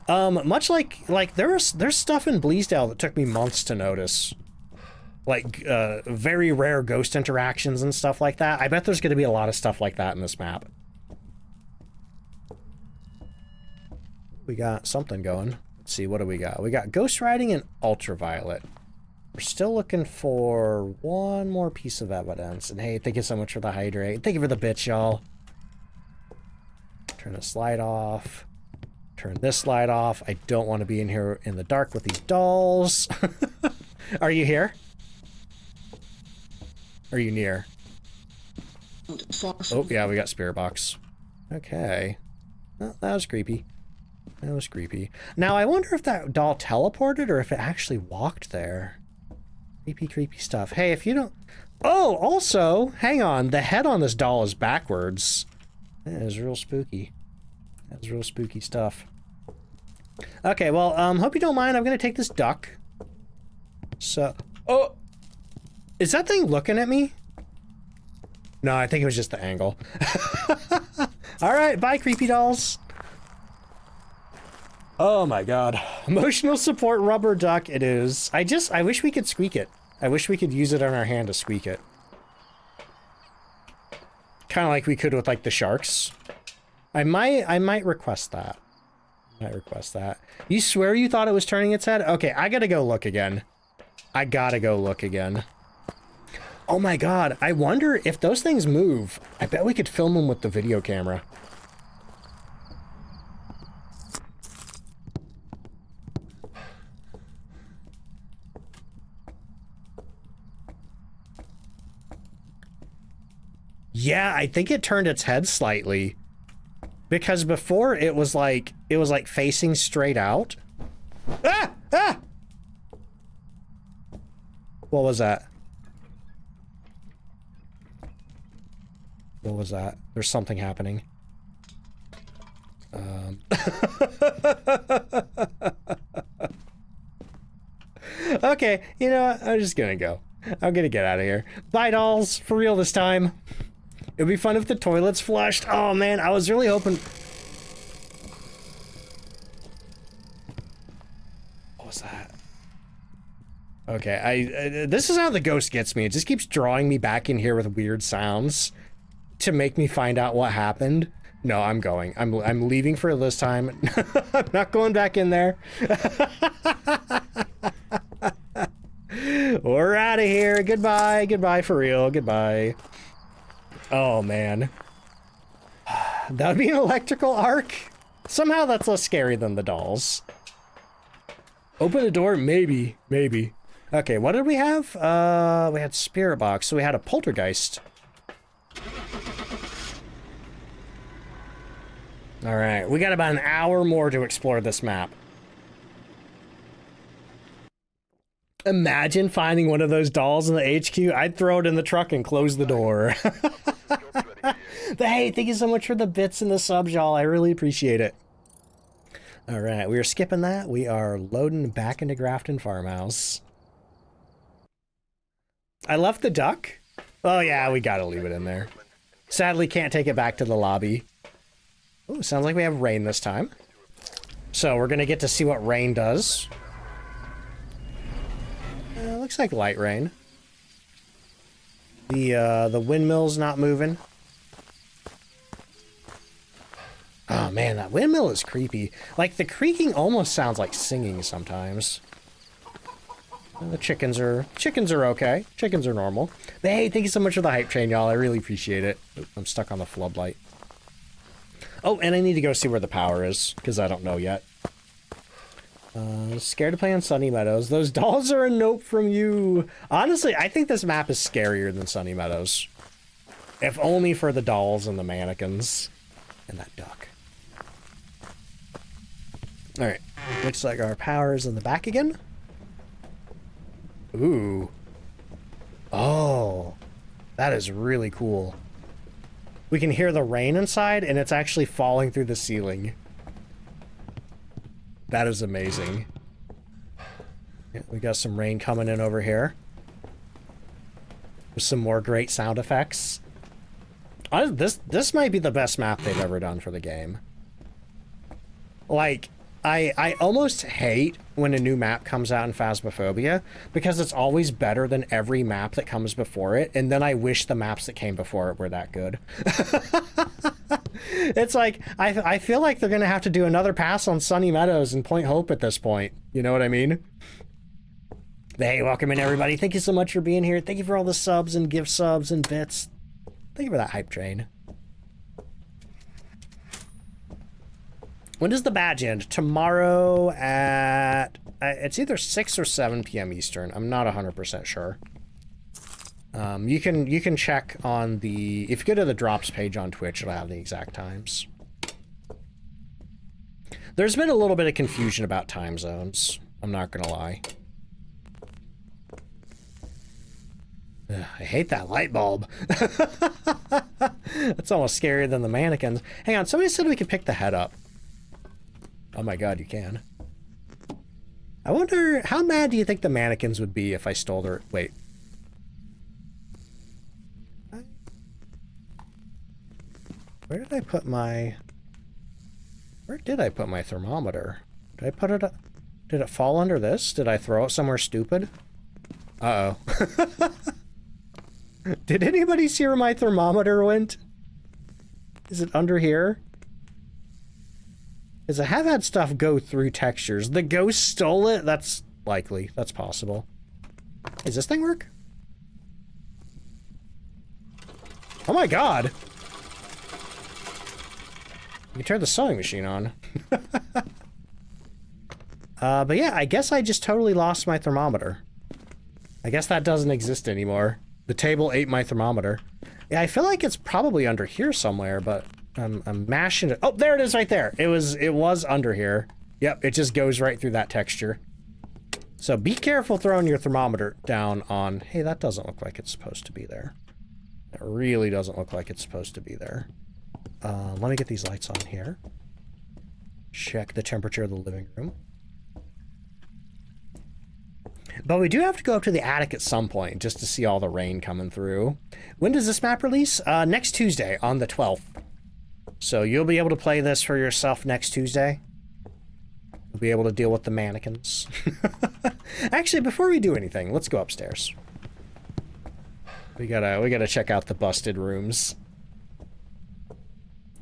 Much like there's stuff in Bleasdale that took me months to notice. Like, very rare ghost interactions and stuff like that. I bet there's gonna be a lot of stuff like that in this map. We got something going. Let's see, what do we got? We got ghostwriting and ultraviolet. We're still looking for one more piece of evidence. And hey, thank you so much for the hydrate. Thank you for the bits, y'all. Turn the slide off. Turn this slide off. I don't want to be in here in the dark with these dolls. Are you here? Are you near? Oh, yeah, we got spirit box. Okay. Well, that was creepy. That was creepy. Now, I wonder if that doll teleported or if it actually walked there. Creepy, creepy stuff. Hey, if you don't... Oh, also, hang on. The head on this doll is backwards. That is real spooky. That's real spooky stuff. Okay, well, hope you don't mind. I'm going to take this duck. So... Oh! Is that thing looking at me? No, I think it was just the angle. Alright, bye, creepy dolls. Oh my god. Emotional support rubber duck it is. I wish we could squeak it. I wish we could use it on our hand to squeak it. Kind of like we could with like the sharks. I might request that. You swear you thought it was turning its head? Okay, I gotta go look again. Oh my god, I wonder if those things move. I bet we could film them with the video camera. Yeah, I think it turned its head slightly. Because before it was like facing straight out. Ah! Ah! What was that? What was that? There's something happening. Okay, you know what? I'm just gonna go. I'm gonna get out of here. Bye, dolls. For real this time. It'd be fun if the toilet's flushed. Oh man, I was really hoping... What was that? Okay, this is how the ghost gets me. It just keeps drawing me back in here with weird sounds to make me find out what happened. No, I'm going. I'm leaving for this time. I'm not going back in there. We're out of here. Alright, goodbye. Goodbye for real. Goodbye. Oh, man. That would be an electrical arc? Somehow that's less scary than the dolls. Open a door? Maybe. Maybe. Okay, what did we have? We had Spirit Box, so we had a Poltergeist. Alright, we got about an hour more to explore this map. Imagine finding one of those dolls in the HQ. I'd throw it in the truck and close the door. But hey, thank you so much for the bits and the subs, y'all. I really appreciate it. Alright, we are skipping that. We are loading back into Grafton Farmhouse. I left the duck. Oh yeah, we gotta leave it in there. Sadly, can't take it back to the lobby. Oh, sounds like we have rain this time. So we're gonna get to see what rain does. Looks like light rain. The windmill's not moving. Oh man, that windmill is creepy. Like, the creaking almost sounds like singing sometimes. The chickens are okay. Chickens are normal. But hey, thank you so much for the hype train, y'all. I really appreciate it. Oop, I'm stuck on the floodlight. Oh, and I need to go see where the power is, because I don't know yet. Scared to play on Sunny Meadows. Those dolls are a note from you. Honestly, I think this map is scarier than Sunny Meadows. If only for the dolls and the mannequins. And that duck. Alright. Looks like our power is in the back again. Ooh. Oh. That is really cool. We can hear the rain inside, and it's actually falling through the ceiling. That is amazing. Yeah, we got some rain coming in over here. With some more great sound effects. This might be the best map they've ever done for the game. Like, I almost hate when a new map comes out in Phasmophobia, because it's always better than every map that comes before it, and then I wish the maps that came before it were that good. It's like, I feel like they're gonna have to do another pass on Sunny Meadows and Point Hope at this point. You know what I mean? Hey, welcome in everybody. Thank you so much for being here. Thank you for all the subs and gift subs and bits. Thank you for that hype train. When does the badge end? Tomorrow at... it's either 6 or 7 p.m. Eastern. I'm not 100% sure. You can check on the... If you go to the drops page on Twitch, it'll have the exact times. There's been a little bit of confusion about time zones. I'm not gonna lie. Ugh, I hate that light bulb. That's almost scarier than the mannequins. Hang on, somebody said we could pick the head up. Oh my god, you can. I wonder, how mad do you think the mannequins would be if I stole their... Wait. Where did I put my... Where did I put my thermometer? Did I put it... Did it fall under this? Did I throw it somewhere stupid? Uh-oh. Did anybody see where my thermometer went? Is it under here? Because I have had stuff go through textures. The ghost stole it? That's likely. That's possible. Does this thing work? Oh my god! You can turn the sewing machine on. But yeah, I guess I just totally lost my thermometer. I guess that doesn't exist anymore. The table ate my thermometer. Yeah, I feel like it's probably under here somewhere, but I'm mashing it. Oh, there it is right there. It was under here. Yep, it just goes right through that texture. So be careful throwing your thermometer down on... Hey, that doesn't look like it's supposed to be there. It really doesn't look like it's supposed to be there. Let me get these lights on here. Check the temperature of the living room. But we do have to go up to the attic at some point just to see all the rain coming through. When does this map release? Next Tuesday on the 12th. So you'll be able to play this for yourself next Tuesday. You'll be able to deal with the mannequins. Actually, before we do anything, let's go upstairs. We gotta check out the busted rooms.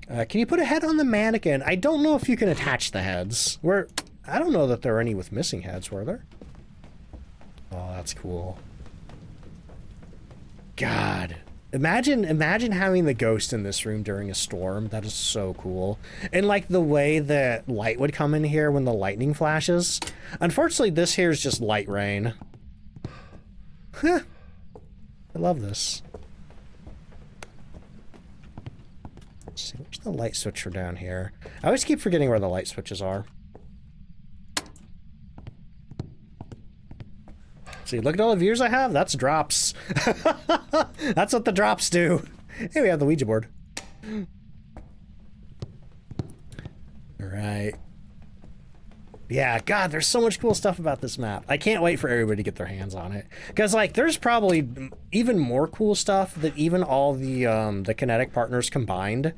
Can you put a head on the mannequin? I don't know if you can attach the heads. I don't know that there are any with missing heads, were there? Oh, that's cool. God. Imagine having the ghost in this room during a storm. That is so cool. And like the way that light would come in here when the lightning flashes. Unfortunately, this here is just light rain. Huh. I love this. Let's see, where's the light switcher down here? I always keep forgetting where the light switches are. See, look at all the views I have. That's drops. That's what the drops do. Hey, we have the Ouija board. All right. Yeah, God, there's so much cool stuff about this map. I can't wait for everybody to get their hands on it. Because, like, there's probably even more cool stuff that even all the Kinetic partners combined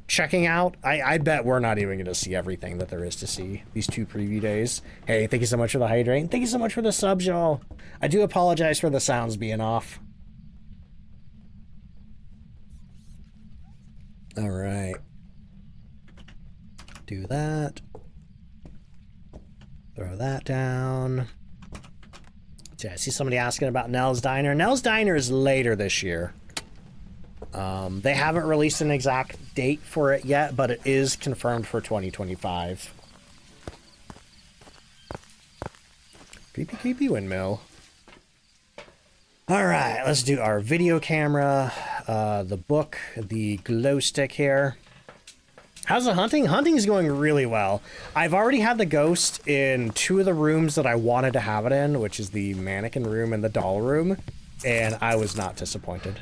checking out. I bet we're not even going to see everything that there is to see these 2 preview days. Hey, thank you so much for the hydrate. Thank you so much for the subs, y'all. I do apologize for the sounds being off. All right. Do that. Throw that down. Yeah, I see somebody asking about Nell's Diner. Nell's Diner is later this year. They haven't released an exact date for it yet, but it is confirmed for 2025. Creepy, creepy windmill. All right, let's do our video camera, the book, the glow stick here. How's the hunting? Hunting's going really well. I've already had the ghost in 2 of the rooms that I wanted to have it in, which is the mannequin room and the doll room, and I was not disappointed.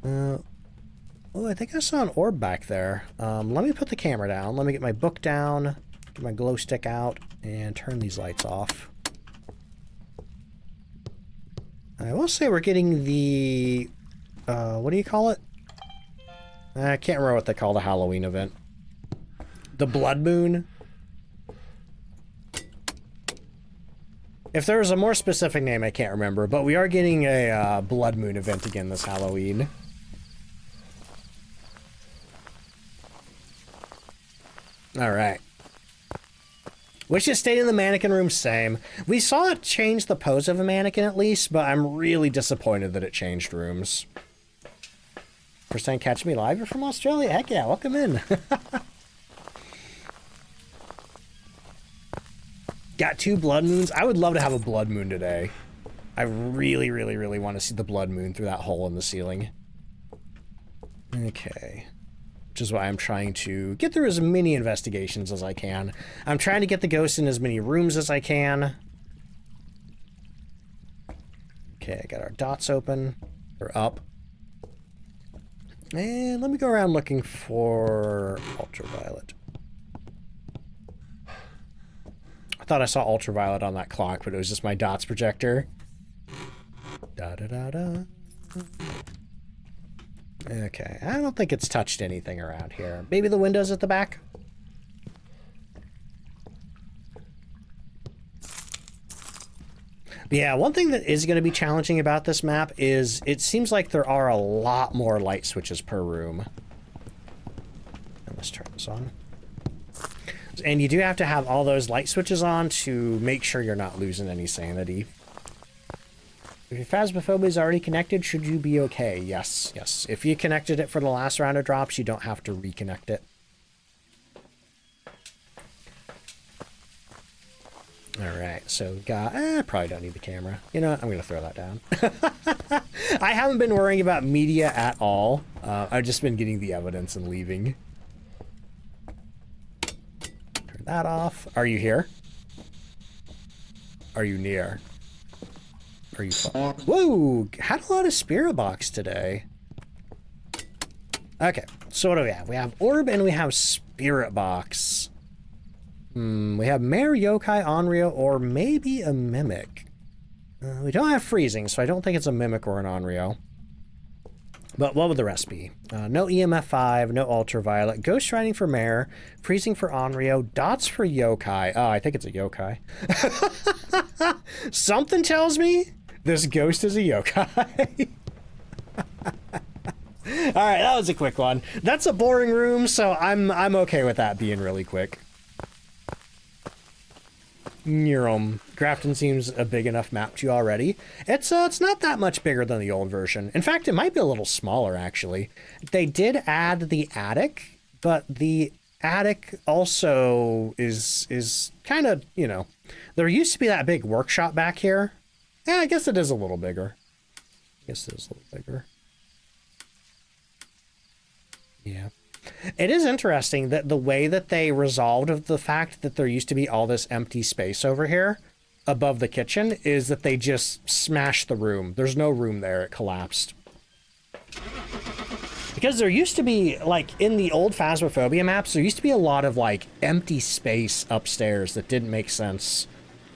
Oh, I think I saw an orb back there. Let me put the camera down. Let me get my book down, get my glow stick out, and turn these lights off. I will say we're getting the, what do you call it? I can't remember what they call the Halloween event. The Blood Moon? If there was a more specific name, I can't remember, but we are getting a Blood Moon event again this Halloween. Alright. Wish it stayed in the mannequin room, same. We saw it change the pose of a mannequin at least, but I'm really disappointed that it changed rooms. First time catching me live? You're from Australia? Heck yeah, welcome in. Got 2 blood moons? I would love to have a blood moon today. I really, really, really want to see the blood moon through that hole in the ceiling. Okay. Which is why I'm trying to get through as many investigations as I can. I'm trying to get the ghost in as many rooms as I can. Okay, I got our dots open. Or up. And let me go around looking for ultraviolet. I thought I saw ultraviolet on that clock, but it was just my dots projector. Da-da-da-da. Okay, I don't think it's touched anything around here. Maybe the windows at the back? But yeah, one thing that is going to be challenging about this map is it seems like there are a lot more light switches per room. And let's turn this on. And you do have to have all those light switches on to make sure you're not losing any sanity. If your Phasmophobia is already connected, should you be okay? Yes, yes. If you connected it for the last round of drops, you don't have to reconnect it. Alright, so we've got... I probably don't need the camera. You know what? I'm going to throw that down. I haven't been worrying about media at all. I've just been getting the evidence and leaving. Turn that off. Are you here? Are you near? Are you far? Whoa! Had a lot of spirit box today. Okay, so what do we have? We have orb and we have spirit box. We have Mare, Yokai, Onryo, or maybe a Mimic. We don't have freezing, so I don't think it's a Mimic or an Onryo. But what would the rest be? No EMF 5, no Ultraviolet, Ghost Riding for Mare, Freezing for Onryo, Dots for Yokai. Oh, I think it's a Yokai. Something tells me this ghost is a Yokai. Alright, that was a quick one. That's a boring room, so I'm okay with that being really quick. Grafton seems a big enough map to you already. It's not that much bigger than the old version. In fact, it might be a little smaller, actually. They did add the attic, but the attic also is kind of, you know, there used to be that big workshop back here. Yeah, I guess it is a little bigger. Yeah. It is interesting that the way that they resolved the fact that there used to be all this empty space over here above the kitchen is that they just smashed the room. There's no room there. It collapsed. Because there used to be, like, in the old Phasmophobia maps, there used to be a lot of, like, empty space upstairs that didn't make sense.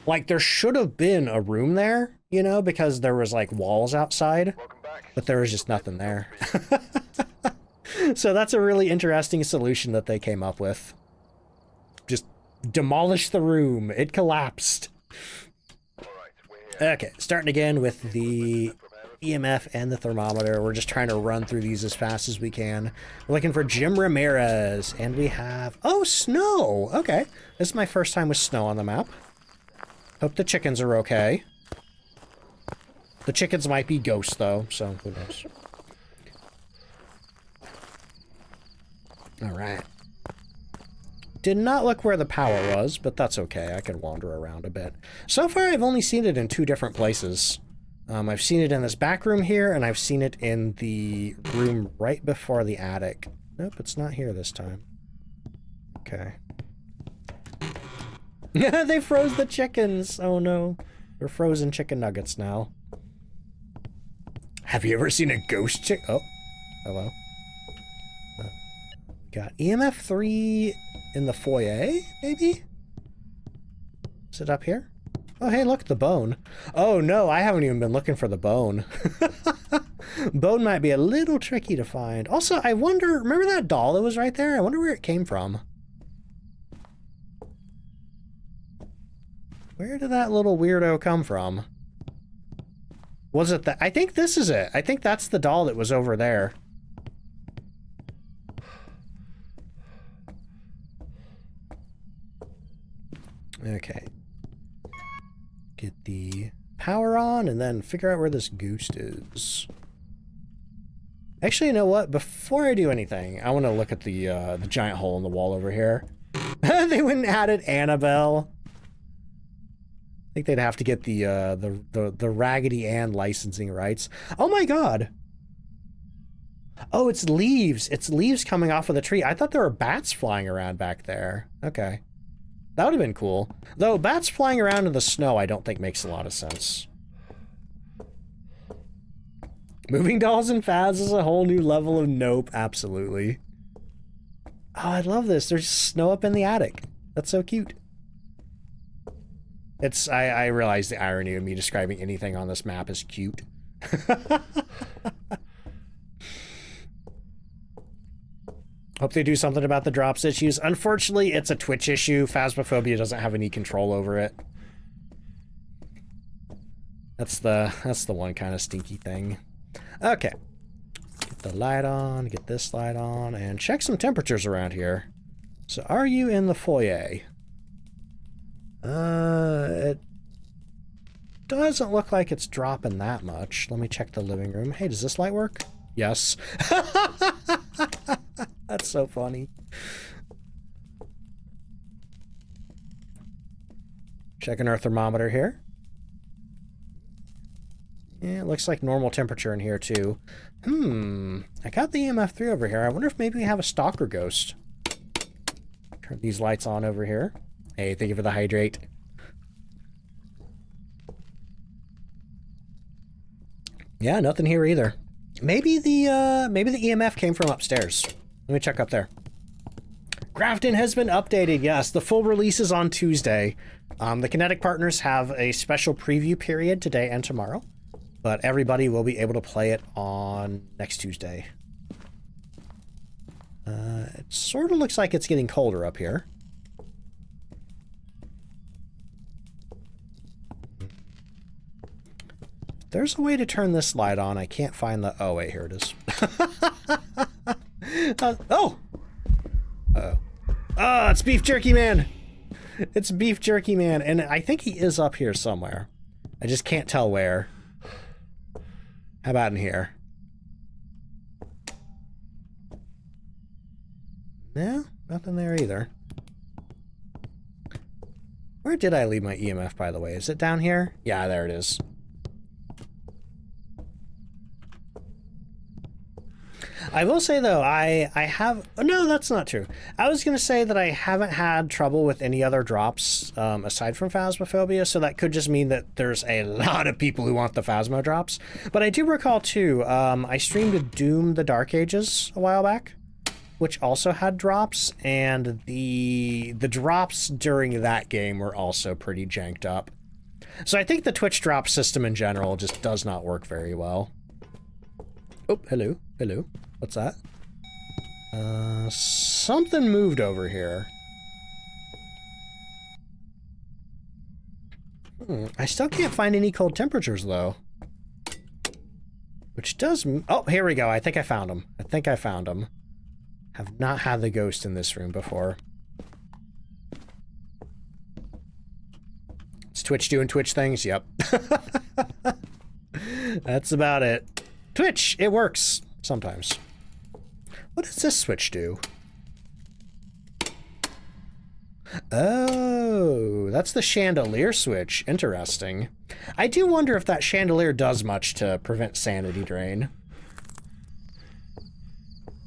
Like, there should have been a room there, you know, because there was, like, walls outside. But there was just nothing there. So that's a really interesting solution that they came up with. Just demolish the room. It collapsed. Okay, starting again with the EMF and the thermometer. We're just trying to run through these as fast as we can. We're looking for Jim Ramirez, and we have... Oh, snow! Okay, this is my first time with snow on the map. Hope the chickens are okay. The chickens might be ghosts, though, so who knows. Alright. Did not look where the power was, but that's okay. I can wander around a bit. So far, I've only seen it in 2 different places. I've seen it in this back room here, and I've seen it in the room right before the attic. Nope, it's not here this time. Okay. They froze the chickens! Oh no. They're frozen chicken nuggets now. Have you ever seen a ghost chick? Oh. Hello. Got EMF 3 in the foyer, maybe? Is it up here? Oh, hey, look, the bone. Oh, no, I haven't even been looking for the bone. Bone might be a little tricky to find. Also, I wonder, remember that doll that was right there? I wonder where it came from. Where did that little weirdo come from? Was it that? I think this is it. I think that's the doll that was over there. Okay. Get the power on and then figure out where this goose is. Actually, you know what? Before I do anything, I want to look at the giant hole in the wall over here. They went and added Annabelle. I think they'd have to get the Raggedy Ann licensing rights. Oh my god! Oh, it's leaves. It's leaves coming off of the tree. I thought there were bats flying around back there. Okay. That would have been cool. Though bats flying around in the snow I don't think makes a lot of sense. Moving dolls and fads is a whole new level of nope, absolutely. Oh, I love this. There's snow up in the attic. That's so cute. I realize the irony of me describing anything on this map as cute. Hope they do something about the drops issues. Unfortunately, it's a Twitch issue. Phasmophobia doesn't have any control over it. That's the one kind of stinky thing. Okay. Get the light on, get this light on, and check some temperatures around here. So are you in the foyer? It doesn't look like it's dropping that much. Let me check the living room. Hey, does this light work? Yes. That's so funny. Checking our thermometer here. Yeah, it looks like normal temperature in here too. I got the EMF 3 over here. I wonder if maybe we have a stalker ghost. Turn these lights on over here. Hey, thank you for the hydrate. Yeah, nothing here either. Maybe the EMF came from upstairs. Let me check up there. Grafton has been updated. Yes, the full release is on Tuesday. The Kinetic partners have a special preview period today and tomorrow, but everybody will be able to play it on next Tuesday. It sort of looks like it's getting colder up here. There's a way to turn this light on. I can't find the... Oh, wait, here it is. Oh! Uh-oh. Oh, it's Beef Jerky Man! It's Beef Jerky Man, and I think he is up here somewhere. I just can't tell where. How about in here? No, nothing there either. Where did I leave my EMF, by the way? Is it down here? Yeah, there it is. I will say, though, I have... Oh, no, that's not true. I was going to say that I haven't had trouble with any other drops aside from Phasmophobia, so that could just mean that there's a lot of people who want the Phasmo drops. But I do recall, too, I streamed Doom the Dark Ages a while back, which also had drops, and the drops during that game were also pretty janked up. So I think the Twitch drop system in general just does not work very well. Oh, hello, hello. What's that? Something moved over here. I still can't find any cold temperatures, though. Which does... Oh, here we go. I think I found them. I think I found them. Have not had the ghost in this room before. Is Twitch doing Twitch things? Yep. That's about it. Twitch! It works. Sometimes. What does this switch do? Oh, that's the chandelier switch. Interesting. I do wonder if that chandelier does much to prevent sanity drain.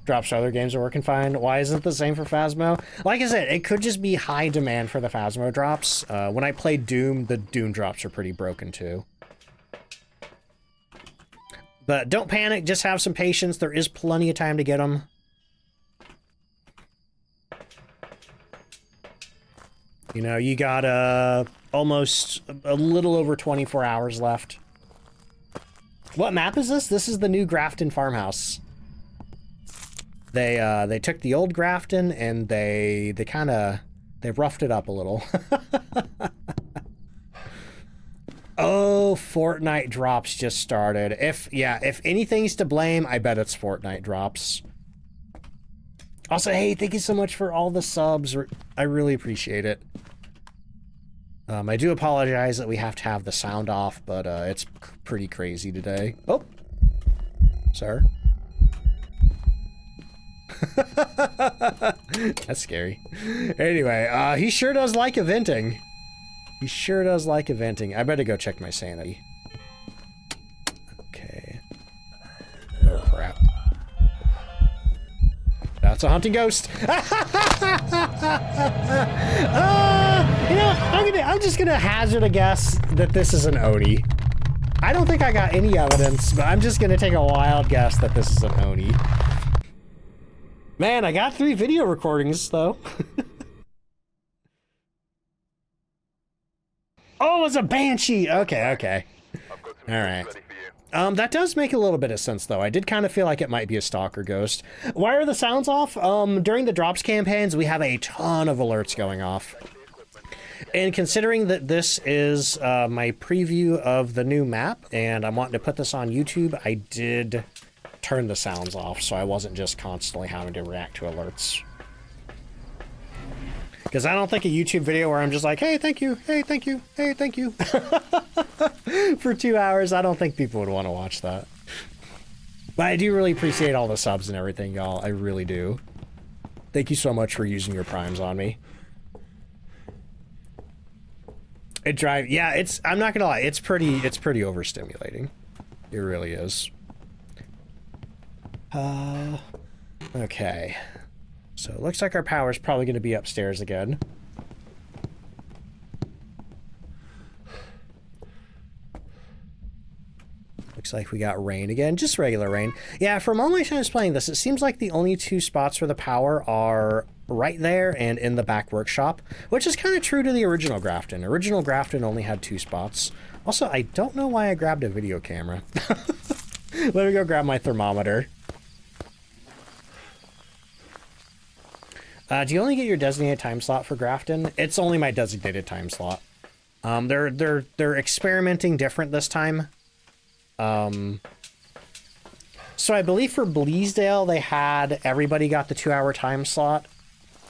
Drops for other games are working fine. Why isn't it the same for Phasmo? Like I said, it could just be high demand for the Phasmo drops. When I played Doom, the Doom drops are pretty broken too. But don't panic, just have some patience. There is plenty of time to get them. You know, you got almost a little over 24 hours left. What map is this? This is the new Grafton Farmhouse. They took the old Grafton and they roughed it up a little. Oh, Fortnite drops just started. If anything's to blame, I bet it's Fortnite drops. Also, hey, thank you so much for all the subs. I really appreciate it. I do apologize that we have to have the sound off, but it's pretty crazy today. Oh, sir. That's scary. Anyway, he sure does like eventing. He sure does like eventing. I better go check my sanity. Okay. Oh, crap. That's a hunting ghost. You know, I'm just gonna hazard a guess that this is an Oni. I don't think I got any evidence, but I'm just gonna take a wild guess that this is an Oni. Man, I got 3 video recordings, though. Oh, it was a Banshee! Okay, okay. Alright. That does make a little bit of sense, though. I did kind of feel like it might be a stalker ghost. Why are the sounds off? During the drops campaigns, we have a ton of alerts going off. And considering that this is my preview of the new map, and I'm wanting to put this on YouTube, I did turn the sounds off, so I wasn't just constantly having to react to alerts. Because I don't think a YouTube video where I'm just like, hey, thank you, hey, thank you, hey, thank you. For 2 hours, I don't think people would want to watch that. But I do really appreciate all the subs and everything, y'all. I really do. Thank you so much for using your primes on me. Yeah, I'm not gonna lie, it's pretty overstimulating. It really is. Okay. So it looks like our power's probably going to be upstairs again. Looks like we got rain again, just regular rain. Yeah, from all my times playing this, it seems like the only 2 spots for the power are right there and in the back workshop, which is kind of true to the original Grafton. Original Grafton only had 2 spots. Also, I don't know why I grabbed a video camera. Let me go grab my thermometer. Do you only get your designated time slot for Grafton? It's only my designated time slot. They're experimenting different this time. So I believe for Bleasdale they had everybody got the 2-hour time slot.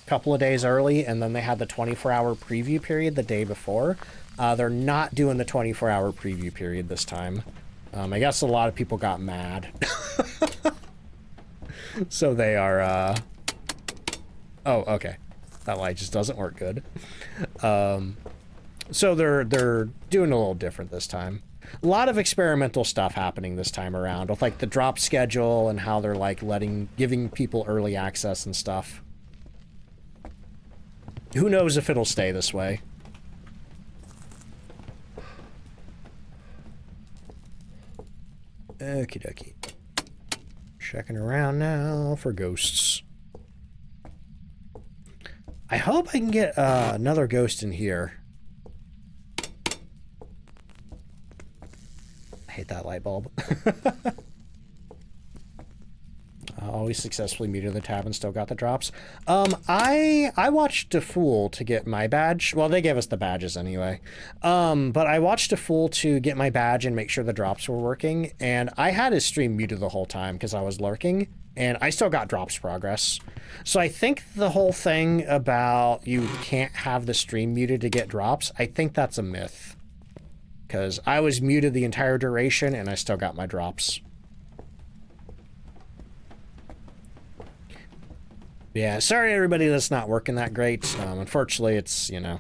a couple of days early, and then they had the 24-hour preview period the day before. They're not doing the 24-hour preview period this time. I guess a lot of people got mad. So they are, oh, okay. That light just doesn't work good. So they're doing a little different this time. A lot of experimental stuff happening this time around with like the drop schedule and how they're like giving people early access and stuff. Who knows if it'll stay this way? Okie dokie. Checking around now for ghosts. I hope I can get another ghost in here. I hate that light bulb. Always successfully muted the tab and still got the drops. I watched a fool to get my badge. Well, they gave us the badges anyway. But I watched a fool to get my badge and make sure the drops were working. And I had his stream muted the whole time because I was lurking. And I still got drops progress. So I think the whole thing about you can't have the stream muted to get drops, I think that's a myth. Because I was muted the entire duration and I still got my drops. Yeah, sorry everybody that's not working that great. Unfortunately, it's, you know,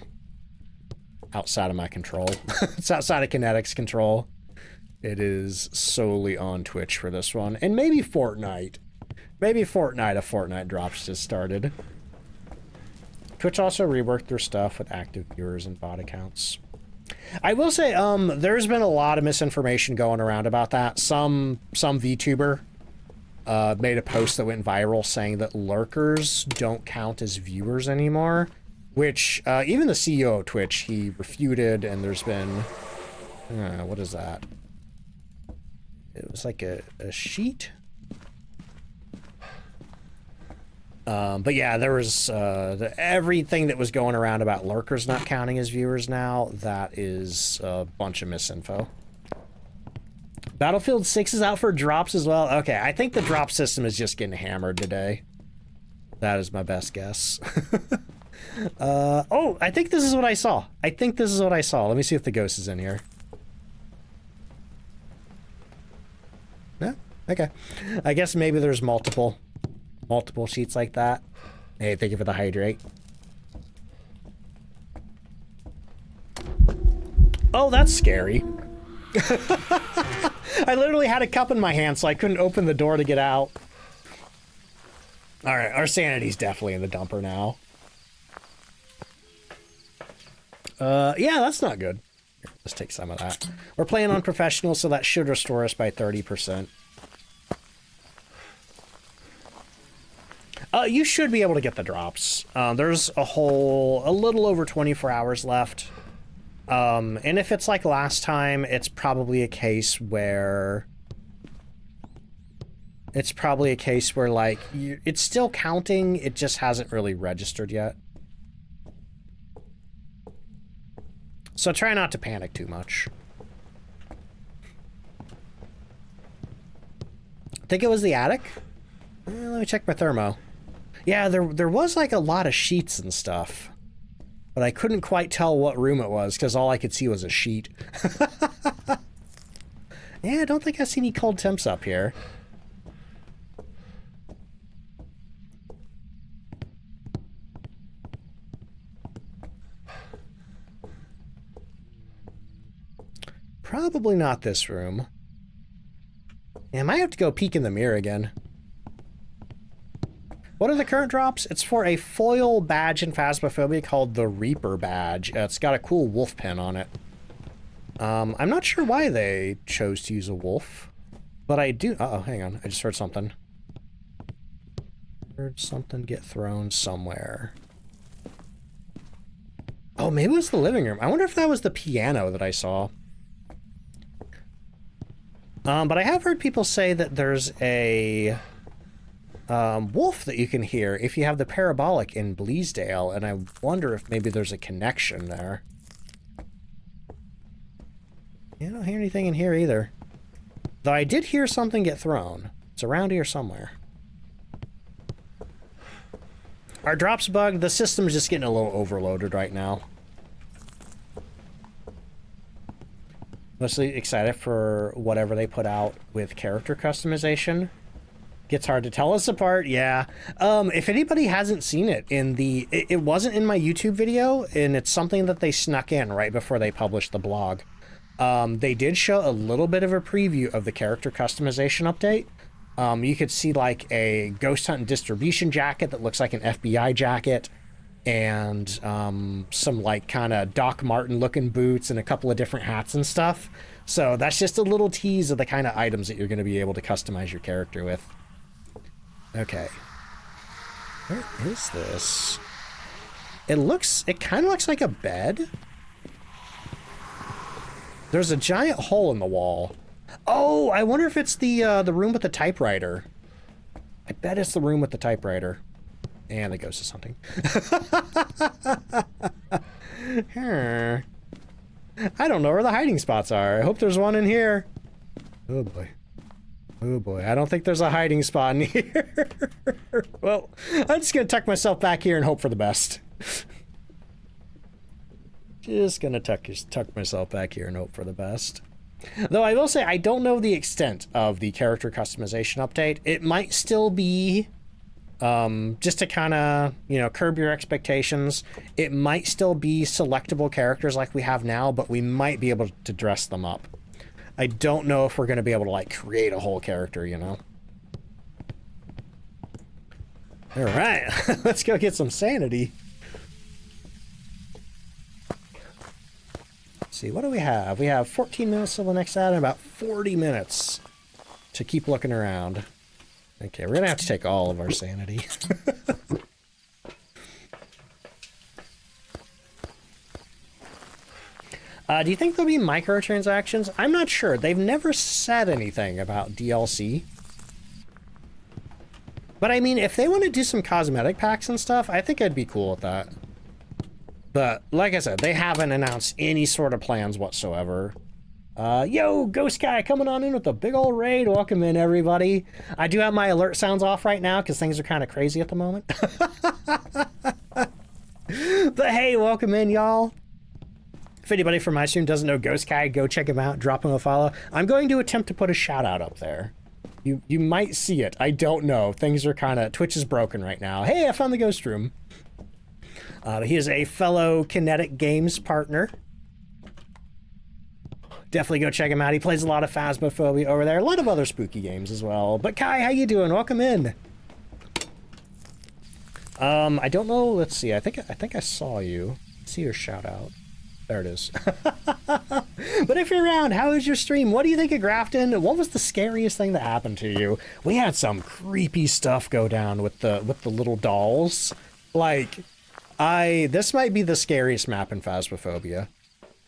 outside of my control. It's outside of Kinetic's control. It is solely on Twitch for this one. And maybe Fortnite. Maybe Fortnite, a Fortnite drops just started. Twitch also reworked their stuff with active viewers and bot accounts. I will say, there's been a lot of misinformation going around about that. Some VTuber made a post that went viral saying that lurkers don't count as viewers anymore, which even the CEO of Twitch, he refuted, and there's been, what is that? It was like a sheet. But yeah, there was everything that was going around about lurkers not counting as viewers now. That is a bunch of misinfo. Battlefield 6 is out for drops as well. Okay, I think the drop system is just getting hammered today. That is my best guess. Oh, I think this is what I saw. I think this is what I saw. Let me see if the ghost is in here. No? Okay. I guess maybe there's multiple sheets like that. Hey, thank you for the hydrate. Oh, that's scary. I literally had a cup in my hand, so I couldn't open the door to get out. Alright, our sanity's definitely in the dumper now. Yeah, that's not good. Here, let's take some of that. We're playing on professional, so that should restore us by 30%. You should be able to get the drops. There's a little over 24 hours left. And if it's like last time, it's probably a case where like it's still counting, it just hasn't really registered yet. So try not to panic too much. I think it was the attic. Let me check my thermo. Yeah, there was like a lot of sheets and stuff. But I couldn't quite tell what room it was, because all I could see was a sheet. Yeah, I don't think I see any cold temps up here. Probably not this room. Yeah, I might have to go peek in the mirror again. What are the current drops? It's for a foil badge in Phasmophobia called the Reaper badge. It's got a cool wolf pin on it. I'm not sure why they chose to use a wolf, but I do... Uh-oh, hang on. I just heard something. Heard something get thrown somewhere. Oh, maybe it was the living room. I wonder if that was the piano that I saw. But I have heard people say that there's a... wolf that you can hear if you have the parabolic in Bleasdale, and I wonder if maybe there's a connection there. Yeah, I don't hear anything in here either. Though I did hear something get thrown. It's around here somewhere. Our drops bug, the system's just getting a little overloaded right now. Mostly excited for whatever they put out with character customization. Gets hard to tell us apart, yeah. If anybody hasn't seen it, it wasn't in my YouTube video, and it's something that they snuck in right before they published the blog. They did show a little bit of a preview of the character customization update. You could see like a Ghost Hunt distribution jacket that looks like an FBI jacket, and some like kind of Doc Martin looking boots and a couple of different hats and stuff. So that's just a little tease of the kind of items that you're going to be able to customize your character with. Okay. Where is this? It kind of looks like a bed. There's a giant hole in the wall. Oh, I wonder if it's the room with the typewriter. I bet it's the room with the typewriter. And the ghost is hunting. I don't know where the hiding spots are. I hope there's one in here. Oh boy. Oh boy. I don't think there's a hiding spot in here. Well, I'm just gonna tuck myself back here and hope for the best. Just gonna tuck myself back here and hope for the best. Though I will say, I don't know the extent of the character customization update. It might still be, just to kind of, you know, curb your expectations, it might still be selectable characters like we have now, but we might be able to dress them up. I don't know if we're going to be able to, like, create a whole character, you know? All right, let's go get some sanity. Let's see, what do we have? We have 14 minutes till the next ad and about 40 minutes to keep looking around. Okay, we're gonna have to take all of our sanity. Do you think there'll be microtransactions? I'm not sure. They've never said anything about DLC. But I mean, if they want to do some cosmetic packs and stuff, I think I'd be cool with that. But like I said, they haven't announced any sort of plans whatsoever. Yo, Ghost Guy coming on in with a big old raid. Welcome in, everybody. I do have my alert sounds off right now because things are kind of crazy at the moment. But hey, welcome in, y'all. If anybody from my stream doesn't know Ghost Guy, go check him out, drop him a follow. I'm going to attempt to put a shout out up there. You might see it. I don't know. Things are kind of... Twitch is broken right now. Hey, I found the ghost room. He is a fellow Kinetic Games partner. Definitely go check him out. He plays a lot of Phasmophobia over there. A lot of other spooky games as well. But Kai, how you doing? Welcome in. I don't know. Let's see. I think I saw you. See your shout out. There it is. But if you're around, how was your stream? What do you think of Grafton? What was the scariest thing that happened to you? We had some creepy stuff go down with the little dolls. Like, this might be the scariest map in Phasmophobia.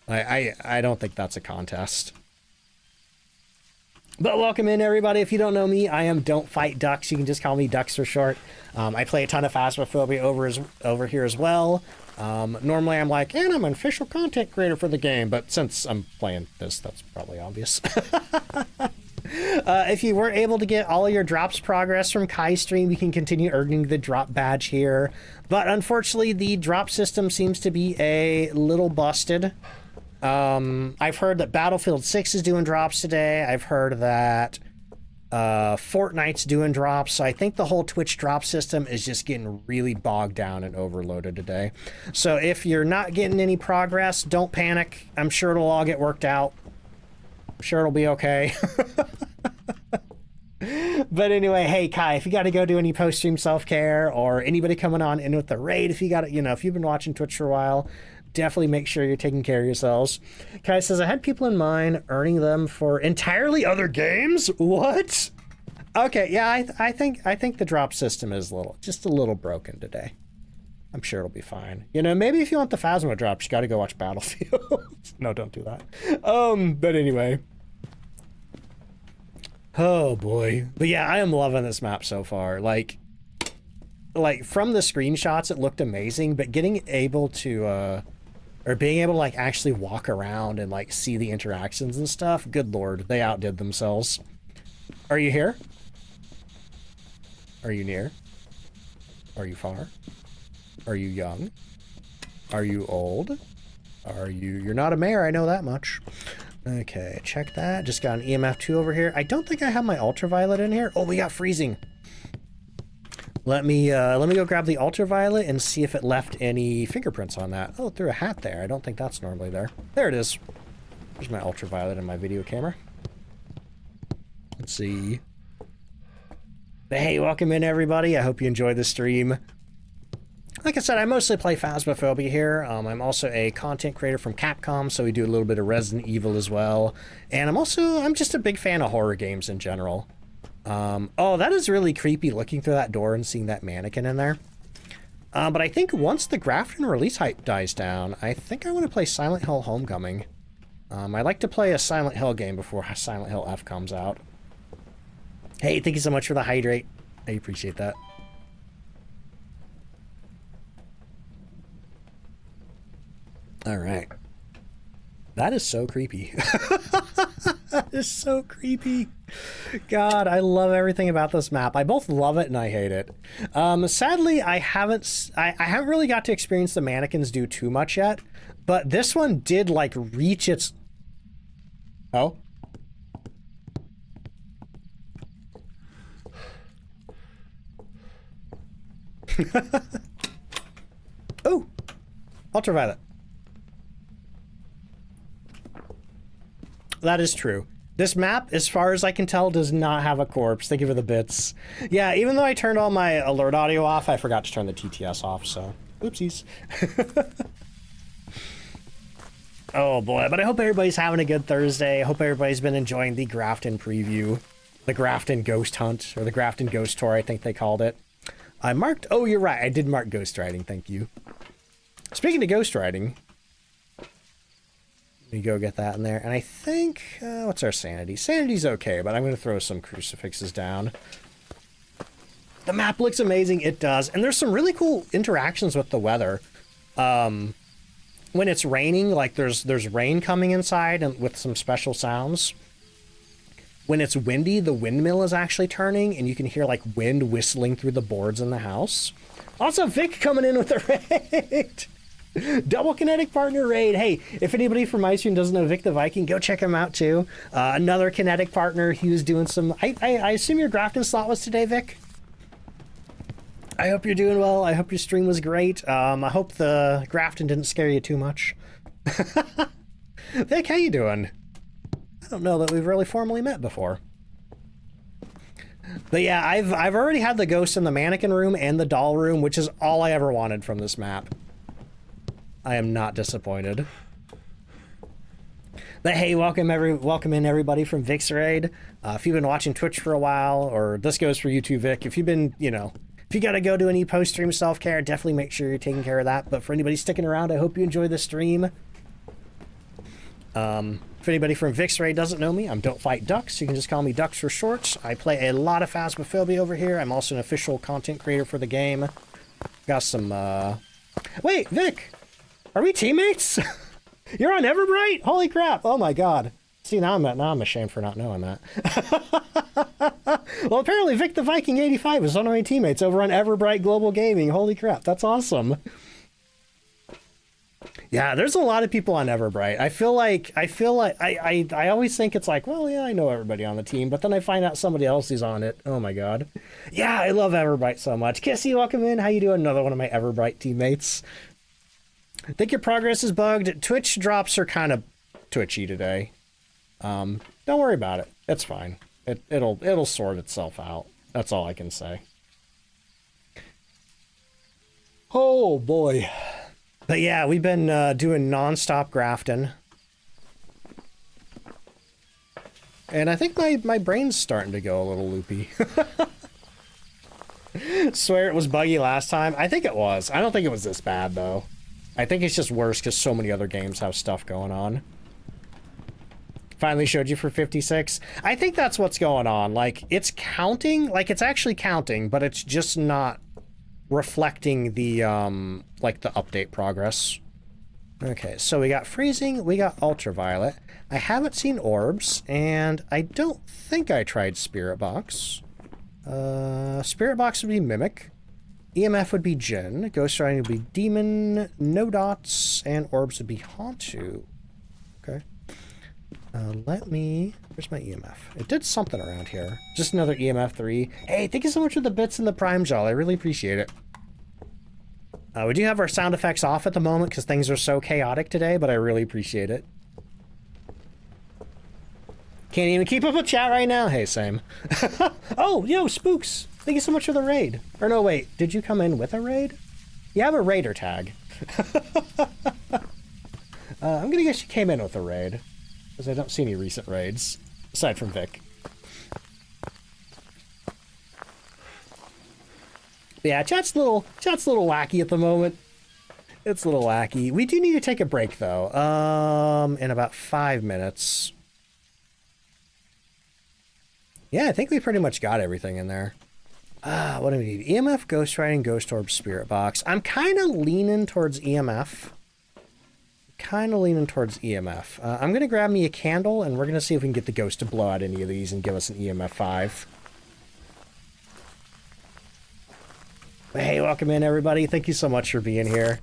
I don't think that's a contest. But welcome in, everybody. If you don't know me, I am DontFightDucks. You can just call me Ducks for short. I play a ton of Phasmophobia over here as well. Normally I'm like, and I'm an official content creator for the game, but since I'm playing this, that's probably obvious. If you weren't able to get all of your drops progress from Kai's stream, you can continue earning the drop badge here. But unfortunately, the drop system seems to be a little busted. I've heard that Battlefield 6 is doing drops today. I've heard that Fortnite's doing drops. So I think the whole Twitch drop system is just getting really bogged down and overloaded today. So if you're not getting any progress, don't panic. I'm sure it'll all get worked out. I'm sure it'll be okay. But anyway, hey Kai, if you got to go do any post-stream self-care, or anybody coming on in with the raid, if you got, if you've been watching Twitch for a while, definitely make sure you're taking care of yourselves. Kai says, I had people in mind earning them for entirely other games. What? Okay, yeah, I think the drop system is just a little broken today. I'm sure it'll be fine. Maybe if you want the Phasmo drops, you got to go watch Battlefield. No, don't do that. But anyway. Oh boy. But yeah, I am loving this map so far. Like from the screenshots, it looked amazing, but being able to like actually walk around and like see the interactions and stuff, good lord, they outdid themselves. Are you here? Are you near? Are you far? Are you young? Are you old? You're not a mayor, I know that much. Okay, check that. Just got an EMF 2 over here. I don't think I have my ultraviolet in here. Oh, we got freezing. Let me go grab the ultraviolet and see if it left any fingerprints on that. Oh, it threw a hat there. I don't think that's normally there. There it is. There's my ultraviolet in my video camera. Let's see. Hey, welcome in everybody. I hope you enjoyed the stream. Like I said, I mostly play Phasmophobia here. I'm also a content creator from Capcom, so we do a little bit of Resident Evil as well. And I'm just a big fan of horror games in general. Oh, that is really creepy looking through that door and seeing that mannequin in there. But I think once the Grafton release hype dies down, I think I want to play Silent Hill Homecoming. I like to play a Silent Hill game before Silent Hill F comes out. Hey, thank you so much for the hydrate. I appreciate that. All right. That is so creepy. That is so creepy. God, I love everything about this map. I both love it and I hate it. Sadly, I haven't really got to experience the mannequins do too much yet, but this one did like reach its... Oh? Oh! Ultraviolet. That is true. This map, as far as I can tell, does not have a corpse. Thank you for the bits. Yeah, even though I turned all my alert audio off, I forgot to turn the TTS off, so oopsies. Oh boy, but I hope everybody's having a good Thursday. I hope everybody's been enjoying the Grafton preview. The Grafton Ghost Hunt, or the Grafton Ghost Tour, I think they called it. I marked... Oh, you're right. I did mark ghost riding. Thank you. Speaking of ghost riding... We go get that in there. And I think... what's our sanity? Sanity's okay, but I'm going to throw some crucifixes down. The map looks amazing. It does. And there's some really cool interactions with the weather. When it's raining, like there's rain coming inside and with some special sounds. When it's windy, the windmill is actually turning, and you can hear like wind whistling through the boards in the house. Also, Vic coming in with the raid. Double kinetic partner raid. Hey, if anybody from my stream doesn't know Vic the Viking, go check him out too. Another kinetic partner. He was doing some... I assume your Grafton slot was today, Vic? I hope you're doing well. I hope your stream was great. I hope the Grafton didn't scare you too much. Vic, how you doing? I don't know that we've really formally met before. But yeah, I've already had the ghost in the mannequin room and the doll room, which is all I ever wanted from this map. I am not disappointed. But hey, welcome in everybody from Vic's Raid. If you've been watching Twitch for a while, or this goes for you too, Vic, if you've been, if you gotta go to any post-stream self-care, definitely make sure you're taking care of that. But for anybody sticking around, I hope you enjoy the stream. If anybody from Vic's Raid doesn't know me, I'm DontFightDucks. You can just call me Ducks for short. I play a lot of Phasmophobia over here. I'm also an official content creator for the game. Got some, Wait, Vic! Are we teammates? You're on Everbright? Holy crap! Oh my god! See, now I'm ashamed for not knowing that. Well, apparently Vic the Viking 85 is one of my teammates over on Everbright Global Gaming. Holy crap! That's awesome. Yeah, there's a lot of people on Everbright. I feel like I always think it's like, well, yeah, I know everybody on the team, but then I find out somebody else is on it. Oh my god. Yeah, I love Everbright so much. Kissy, welcome in. How you doing? Another one of my Everbright teammates. I think your progress is bugged. Twitch drops are kind of twitchy today. Don't worry about it. It's fine. It'll sort itself out. That's all I can say. Oh boy. But yeah, we've been doing non-stop Grafton. And I think my brain's starting to go a little loopy. Swear it was buggy last time. I think it was. I don't think it was this bad though. I think it's just worse because so many other games have stuff going on. Finally showed you for 56. I think that's what's going on. Like, it's counting, like it's actually counting, but it's just not reflecting the, like the update progress. Okay, so we got freezing, we got ultraviolet. I haven't seen orbs, and I don't think I tried Spirit Box. Spirit Box would be Mimic. EMF would be Jinn. Ghost Riding would be Demon. No dots. And orbs would be Hantu. Okay. Let me... Where's my EMF? It did something around here. Just another EMF 3. Hey, thank you so much for the bits and the Prime Gel. I really appreciate it. We do have our sound effects off at the moment because things are so chaotic today, but I really appreciate it. Can't even keep up with chat right now. Hey, same. Oh, yo, Spooks. Thank you so much for the raid. Or no, wait. Did you come in with a raid? You have a raider tag. I'm gonna guess you came in with a raid. Because I don't see any recent raids. Aside from Vic. Yeah, chat's a little wacky at the moment. It's a little wacky. We do need to take a break, though. In about 5 minutes. Yeah, I think we pretty much got everything in there. What do we need? EMF, Ghost Riding, Ghost Orb, Spirit Box. I'm kind of leaning towards EMF. I'm going to grab me a candle, and we're going to see if we can get the ghost to blow out any of these and give us an EMF 5. Hey, welcome in, everybody. Thank you so much for being here.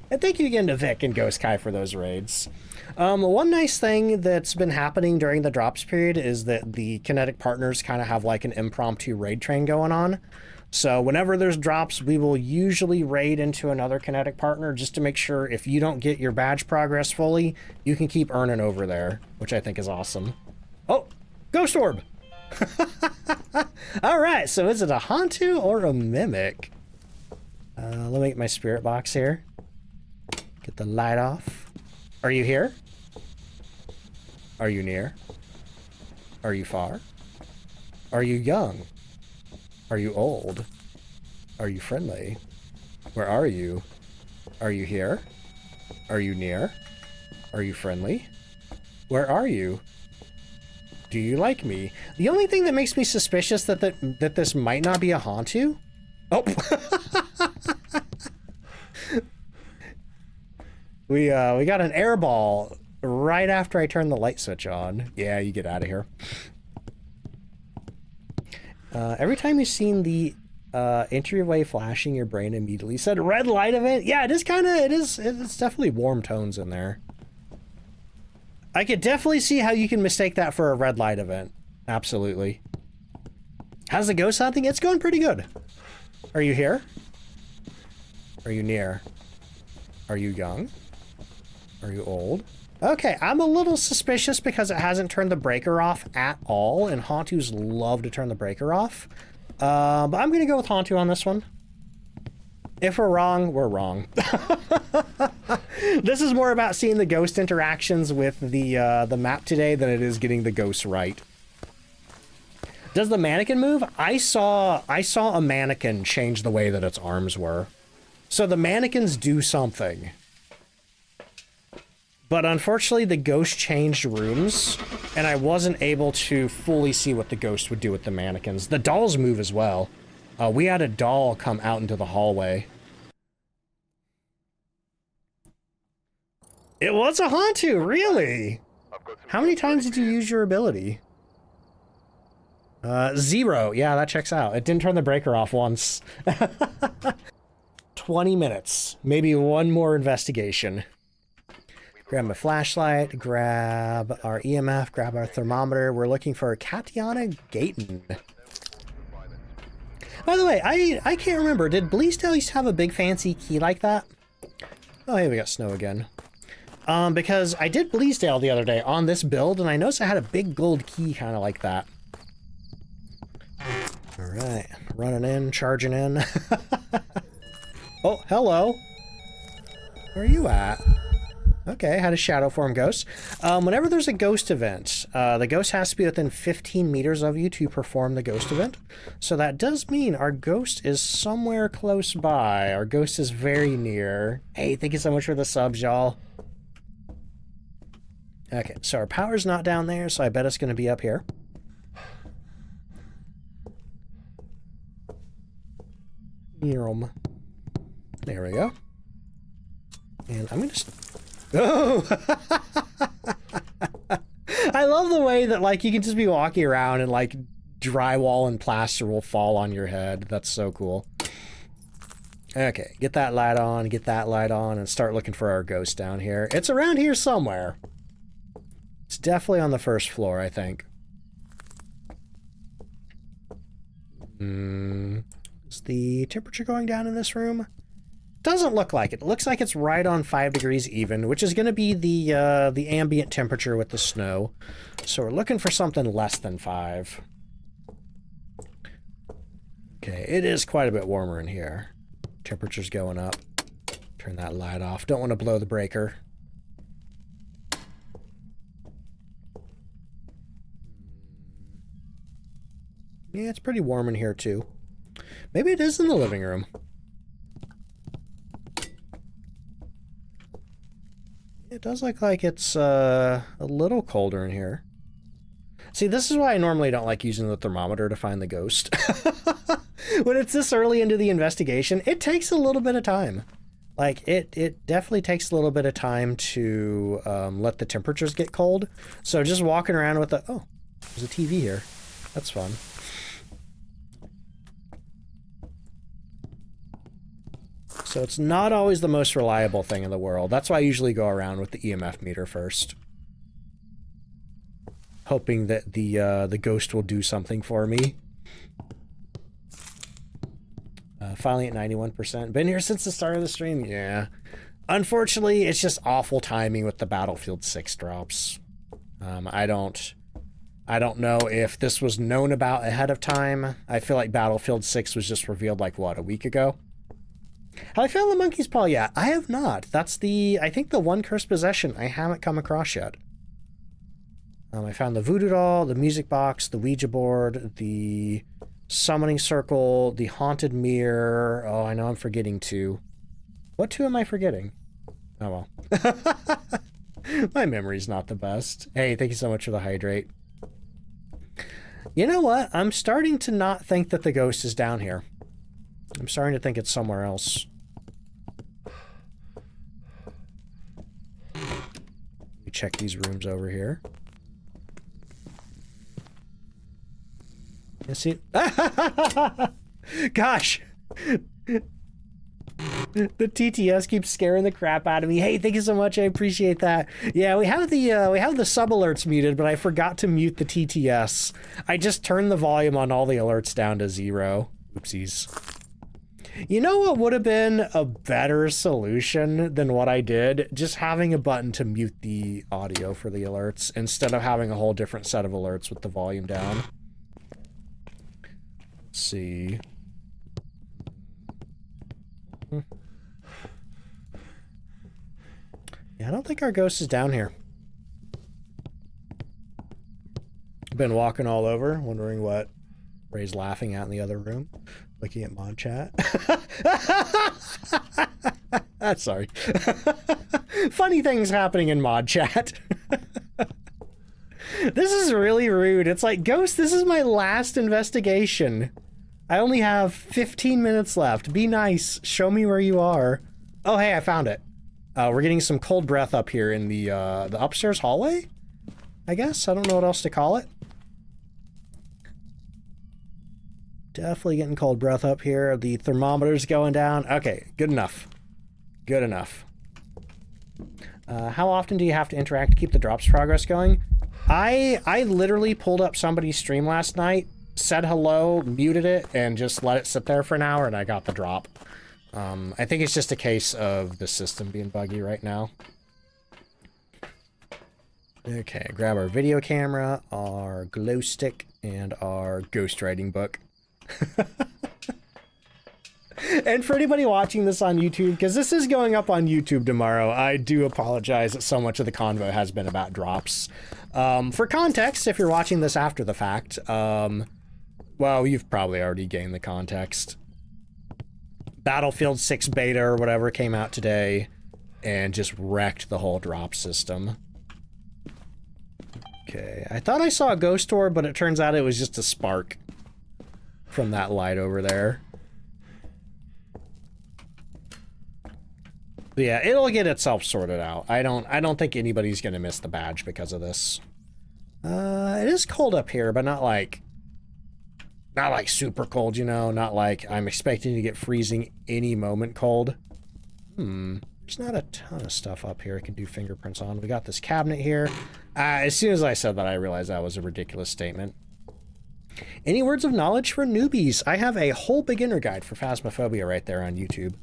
And thank you again to Vic and Ghost Kai for those raids. One nice thing that's been happening during the drops period is that the kinetic partners kind of have like an impromptu raid train going on. So whenever there's drops, we will usually raid into another kinetic partner just to make sure if you don't get your badge progress fully, you can keep earning over there, which I think is awesome. Oh, Ghost Orb! Alright, so is it a Hantu or a Mimic? Let me get my spirit box here. Get the light off. Are you here? Are you near? Are you far? Are you young? Are you old? Are you friendly? Where are you? Are you here? Are you near? Are you friendly? Where are you? Do you like me? The only thing that makes me suspicious that this might not be a Hantu... Oh! We got an air ball right after I turned the light switch on. Yeah, you get out of here. Every time you've seen the entryway flashing, your brain immediately said red light event. Yeah, it's definitely warm tones in there. I could definitely see how you can mistake that for a red light event. Absolutely. How's the ghost hunting? It's going pretty good. Are you here? Are you near? Are you young? Are you old? Okay, I'm a little suspicious because it hasn't turned the breaker off at all, and Hantus love to turn the breaker off. But I'm gonna go with Hantu on this one. If we're wrong, we're wrong. This is more about seeing the ghost interactions with the map today than it is getting the ghosts right. Does the mannequin move? I saw a mannequin change the way that its arms were. So the mannequins do something. But unfortunately, the ghost changed rooms, and I wasn't able to fully see what the ghost would do with the mannequins. The dolls move as well. We had a doll come out into the hallway. It was a Hantu, really? How many times did you use your ability? 0. Yeah, that checks out. It didn't turn the breaker off once. 20 minutes. Maybe one more investigation. Grab my flashlight, grab our EMF, grab our thermometer. We're looking for Katiana Gayton. By the way, I can't remember. Did Bleasdale used to have a big fancy key like that? Oh, hey, we got snow again. Because I did Bleasdale the other day on this build, and I noticed I had a big gold key kind of like that. All right, running in, charging in. Oh, hello. Where are you at? Okay, had a shadow form ghost. Whenever there's a ghost event, the ghost has to be within 15 meters of you to perform the ghost event. So that does mean our ghost is somewhere close by. Our ghost is very near. Hey, thank you so much for the subs, y'all. Okay, so our power's not down there, so I bet it's going to be up here. There we go. And I'm going to... Oh! I love the way that, like, you can just be walking around and, like, drywall and plaster will fall on your head. That's so cool. Okay, get that light on, and start looking for our ghost down here. It's around here somewhere. It's definitely on the first floor, I think. Is the temperature going down in this room? Doesn't look like it. It looks like it's right on 5 degrees even, which is going to be the ambient temperature with the snow. So we're looking for something less than 5. Okay, it is quite a bit warmer in here. Temperature's going up. Turn that light off. Don't want to blow the breaker. Yeah, it's pretty warm in here too. Maybe it is in the living room. It does look like it's a little colder in here. See, this is why I normally don't like using the thermometer to find the ghost. When it's this early into the investigation, it takes a little bit of time. Like, it definitely takes a little bit of time to let the temperatures get cold. So just walking around with the... Oh, there's a TV here. That's fun. So it's not always the most reliable thing in the world. That's why I usually go around with the EMF meter first. Hoping that the ghost will do something for me. Finally at 91%. Been here since the start of the stream? Yeah. Unfortunately, it's just awful timing with the Battlefield 6 drops. I don't know if this was known about ahead of time. I feel like Battlefield 6 was just revealed like, what, a week ago? Have I found the monkey's paw yet? I have not. That's I think the one cursed possession I haven't come across yet. I found the voodoo doll, the music box, the Ouija board, the summoning circle, the haunted mirror. Oh, I know I'm forgetting 2. What 2 am I forgetting? Oh, well. My memory's not the best. Hey, thank you so much for the hydrate. You know what? I'm starting to not think that the ghost is down here. I'm starting to think it's somewhere else. Let me check these rooms over here. You see? Gosh! The TTS keeps scaring the crap out of me. Hey, thank you so much. I appreciate that. Yeah, we have the sub alerts muted, but I forgot to mute the TTS. I just turned the volume on all the alerts down to 0. Oopsies. You know what would have been a better solution than what I did? Just having a button to mute the audio for the alerts instead of having a whole different set of alerts with the volume down. Let's see. Yeah, I don't think our ghost is down here. I've been walking all over, wondering what Ray's laughing at in the other room. Looking at mod chat. Sorry. Funny things happening in mod chat. This is really rude. It's like, Ghost, this is my last investigation. I only have 15 minutes left. Be nice. Show me where you are. Oh, hey, I found it. We're getting some cold breath up here in the upstairs hallway, I guess. I don't know what else to call it. Definitely getting cold breath up here. The thermometer's going down. Okay, good enough. Good enough. How often do you have to interact to keep the drops progress going? I literally pulled up somebody's stream last night, said hello, muted it, and just let it sit there for an hour, and I got the drop. I think it's just a case of the system being buggy right now. Okay, grab our video camera, our glow stick, and our ghostwriting book. And for anybody watching this on YouTube, because this is going up on YouTube tomorrow, I do apologize that so much of the convo has been about drops. For context, if you're watching this after the fact, well, you've probably already gained the context. Battlefield 6 beta or whatever came out today and just wrecked the whole drop system. Okay, I thought I saw a ghost orb, but it turns out it was just a spark from that light over there. But yeah, it'll get itself sorted out. I don't think anybody's gonna miss the badge because of this. It is cold up here, but not like Not like super cold, you know, not like I'm expecting to get freezing any moment cold. There's not a ton of stuff up here I can do fingerprints on. We got this cabinet here. As soon as I said that, I realized that was a ridiculous statement. Any words of knowledge for newbies? I have a whole beginner guide for Phasmophobia right there on YouTube.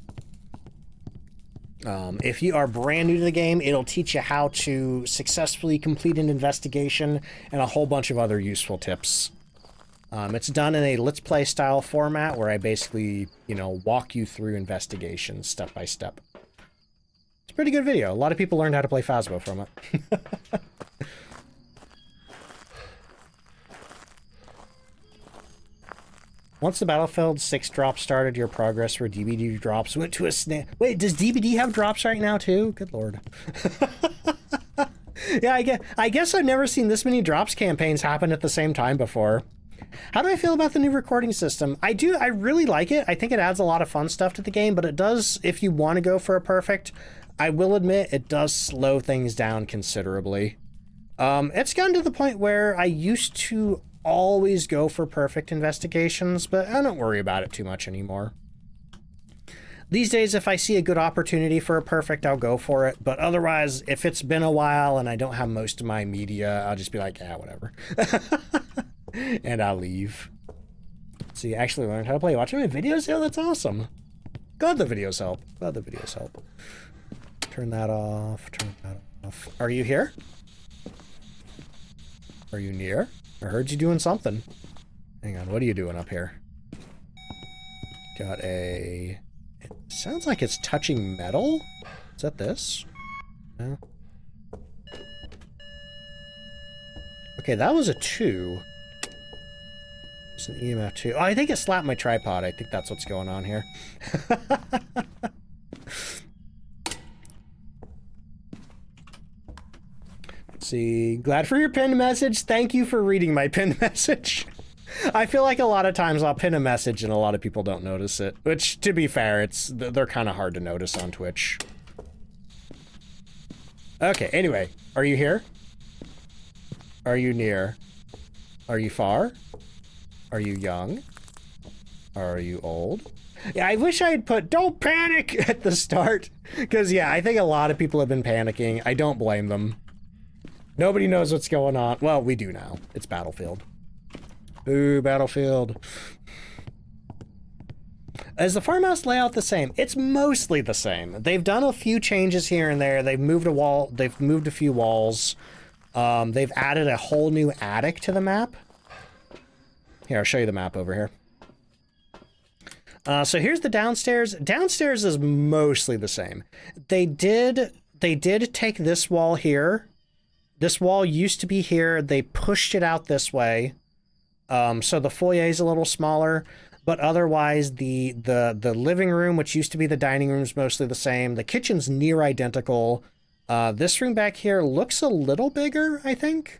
If you are brand new to the game, it'll teach you how to successfully complete an investigation and a whole bunch of other useful tips. It's done in a Let's Play style format where I basically, you know, walk you through investigations step by step. It's a pretty good video. A lot of people learned how to play Phasmo from it. Once the Battlefield 6 drop started, your progress for DBD drops went to a snap. Wait, does DBD have drops right now too? Good lord. Yeah, I guess I've never seen this many drops campaigns happen at the same time before. How do I feel about the new recording system? I really like it. I think it adds a lot of fun stuff to the game, but it does, if you want to go for a perfect, I will admit it does slow things down considerably. It's gotten to the point where I used to always go for perfect investigations, but I don't worry about it too much anymore. These days, if I see a good opportunity for a perfect, I'll go for it. But otherwise, if it's been a while and I don't have most of my media, I'll just be like, yeah, whatever. And I'll leave. So you actually learned how to play. Watching my videos? Yeah, that's awesome. Glad the videos help. Glad the videos help. Turn that off. Turn that off. Are you here? Are you near? I heard you doing something. Hang on, what are you doing up here? Got a... It sounds like it's touching metal? Is that this? No. Okay, that was a 2. It's an EMF 2. Oh, I think it slapped my tripod. I think that's what's going on here. See, glad for your pinned message. Thank you for reading my pinned message. I feel like a lot of times I'll pin a message and a lot of people don't notice it, which, to be fair, they're kind of hard to notice on Twitch. Okay, anyway, are you here? Are you near? Are you far? Are you young? Are you old? Yeah, I wish I had put "don't panic" at the start, because yeah, I think a lot of people have been panicking. I don't blame them. Nobody knows what's going on. Well, we do now. It's Battlefield. Ooh, Battlefield. Is the farmhouse layout the same? It's mostly the same. They've done a few changes here and there. They've moved a wall. They've moved a few walls. They've added a whole new attic to the map. Here, I'll show you the map over here. So here's the downstairs. Downstairs is mostly the same. They did take this wall here. This wall used to be here. They pushed it out this way. So the foyer is a little smaller, but otherwise the living room, which used to be the dining room, is mostly the same. The kitchen's near identical. This room back here looks a little bigger, I think.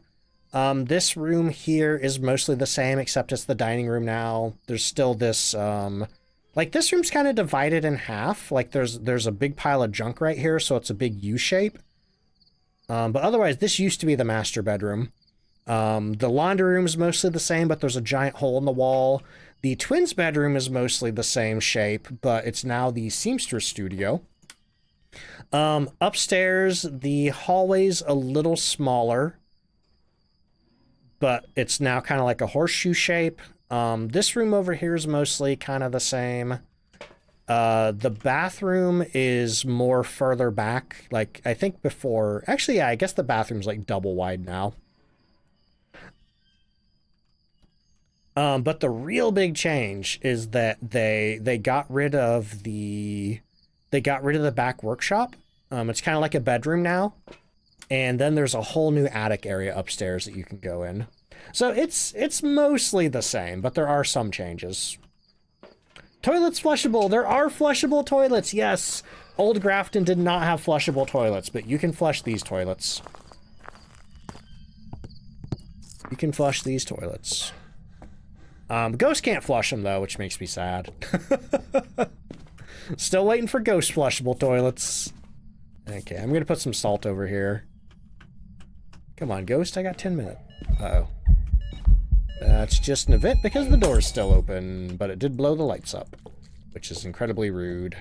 This room here is mostly the same, except it's the dining room now. There's still this, like this room's kind of divided in half. Like there's a big pile of junk right here, so it's a big U shape. But otherwise, this used to be the master bedroom. The laundry room is mostly the same, but there's a giant hole in the wall. The twins' bedroom is mostly the same shape, but it's now the seamstress studio. Upstairs, the hallway's a little smaller, but it's now kind of like a horseshoe shape. This room over here is mostly kind of the same. The bathroom is more further back. Like, I think before... Actually, yeah, I guess the bathroom's like double wide now. But the real big change is that they got rid of the back workshop. It's kind of like a bedroom now. And then there's a whole new attic area upstairs that you can go in. So it's mostly the same, but there are some changes. Toilets flushable. There are flushable toilets, yes. Old Grafton did not have flushable toilets, but you can flush these toilets. You can flush these toilets. Ghost can't flush them, though, which makes me sad. Still waiting for ghost flushable toilets. Okay, I'm gonna put some salt over here. Come on, Ghost, I got 10 minutes. Uh-oh. That's just an event because the door's still open, but it did blow the lights up, which is incredibly rude.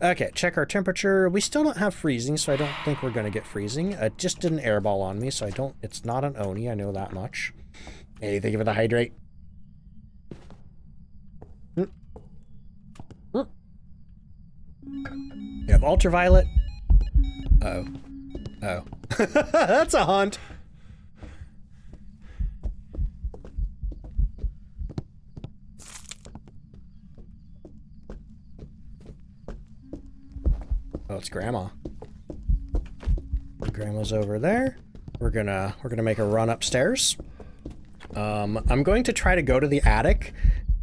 Okay, check our temperature. We still don't have freezing, so I don't think we're going to get freezing. It just did an airball on me, so I don't... It's not an Oni, I know that much. Hey, thank you for the hydrate. You have ultraviolet. Uh-oh. Oh. That's a hunt. Oh, it's Grandma. Grandma's over there. We're gonna make a run upstairs. I'm going to try to go to the attic,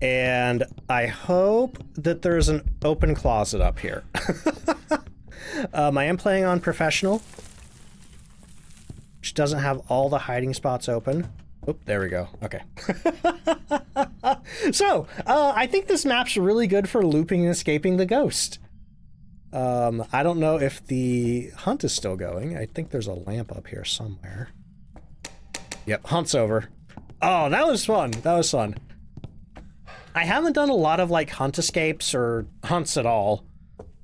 and I hope that there's an open closet up here. I am playing on professional, which doesn't have all the hiding spots open. Oop, there we go. Okay. So, I think this map's really good for looping and escaping the ghost. I don't know if the hunt is still going. I think there's a lamp up here somewhere. Yep, hunt's over. Oh, that was fun. That was fun. I haven't done a lot of like hunt escapes or hunts at all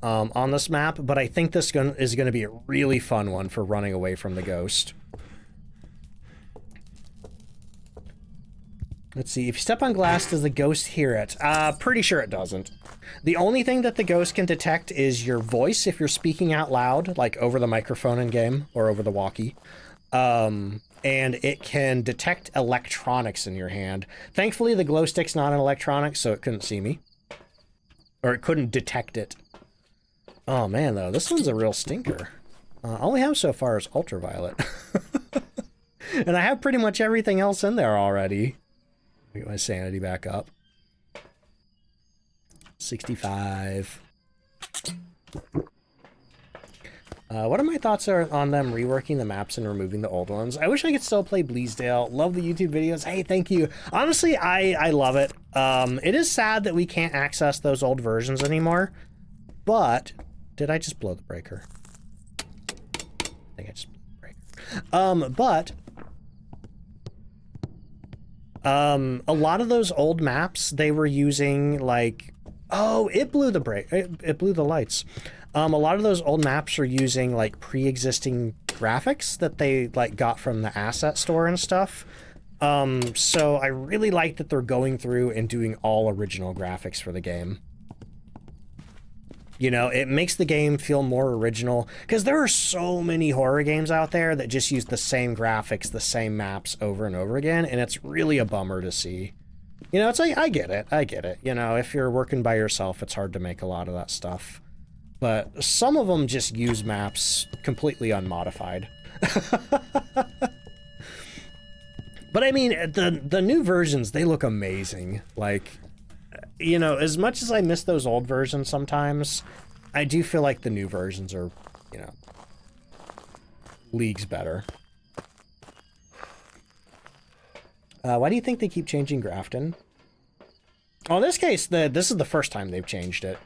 on this map, but I think this is going to be a really fun one for running away from the ghost. Let's see, if you step on glass, does the ghost hear it? Pretty sure it doesn't. The only thing that the ghost can detect is your voice if you're speaking out loud, like over the microphone in game or over the walkie. And it can detect electronics in your hand. Thankfully, the glow stick's not an electronic, so it couldn't see me. Or it couldn't detect it. Oh man, though, this one's a real stinker. All we have so far is ultraviolet. And I have pretty much everything else in there already. Get my sanity back up. 65. What are my thoughts on them reworking the maps and removing the old ones? I wish I could still play Bleasdale. Love the YouTube videos. Hey, thank you. Honestly, I love it. It is sad that we can't access those old versions anymore. But did I just blow the breaker? I think I just blew the breaker. A lot of those old maps, they were using like, oh, it blew the break. It blew the lights. A lot of those old maps are using like pre-existing graphics that they like got from the asset store and stuff. So I really like that they're going through and doing all original graphics for the game. You know, it makes the game feel more original, because there are so many horror games out there that just use the same graphics, the same maps over and over again, and it's really a bummer to see. You know, it's like, I get it. You know, if you're working by yourself, it's hard to make a lot of that stuff. But some of them just use maps completely unmodified. But I mean, the new versions, they look amazing. Like, you know, as much as I miss those old versions sometimes, I do feel like the new versions are, you know, leagues better. Why do you think they keep changing Grafton? Well, in this case, this is the first time they've changed it.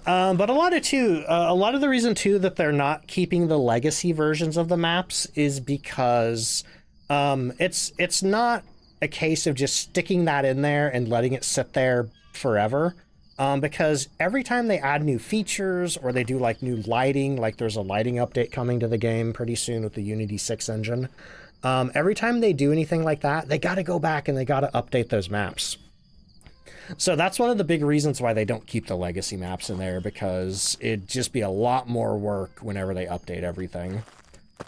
But a lot of the reason too that they're not keeping the legacy versions of the maps is because it's not a case of just sticking that in there and letting it sit there forever. Because every time they add new features or they do like new lighting, like there's a lighting update coming to the game pretty soon with the Unity 6 engine. Every time they do anything like that, they got to go back and they got to update those maps. So that's one of the big reasons why they don't keep the legacy maps in there, because it'd just be a lot more work whenever they update everything.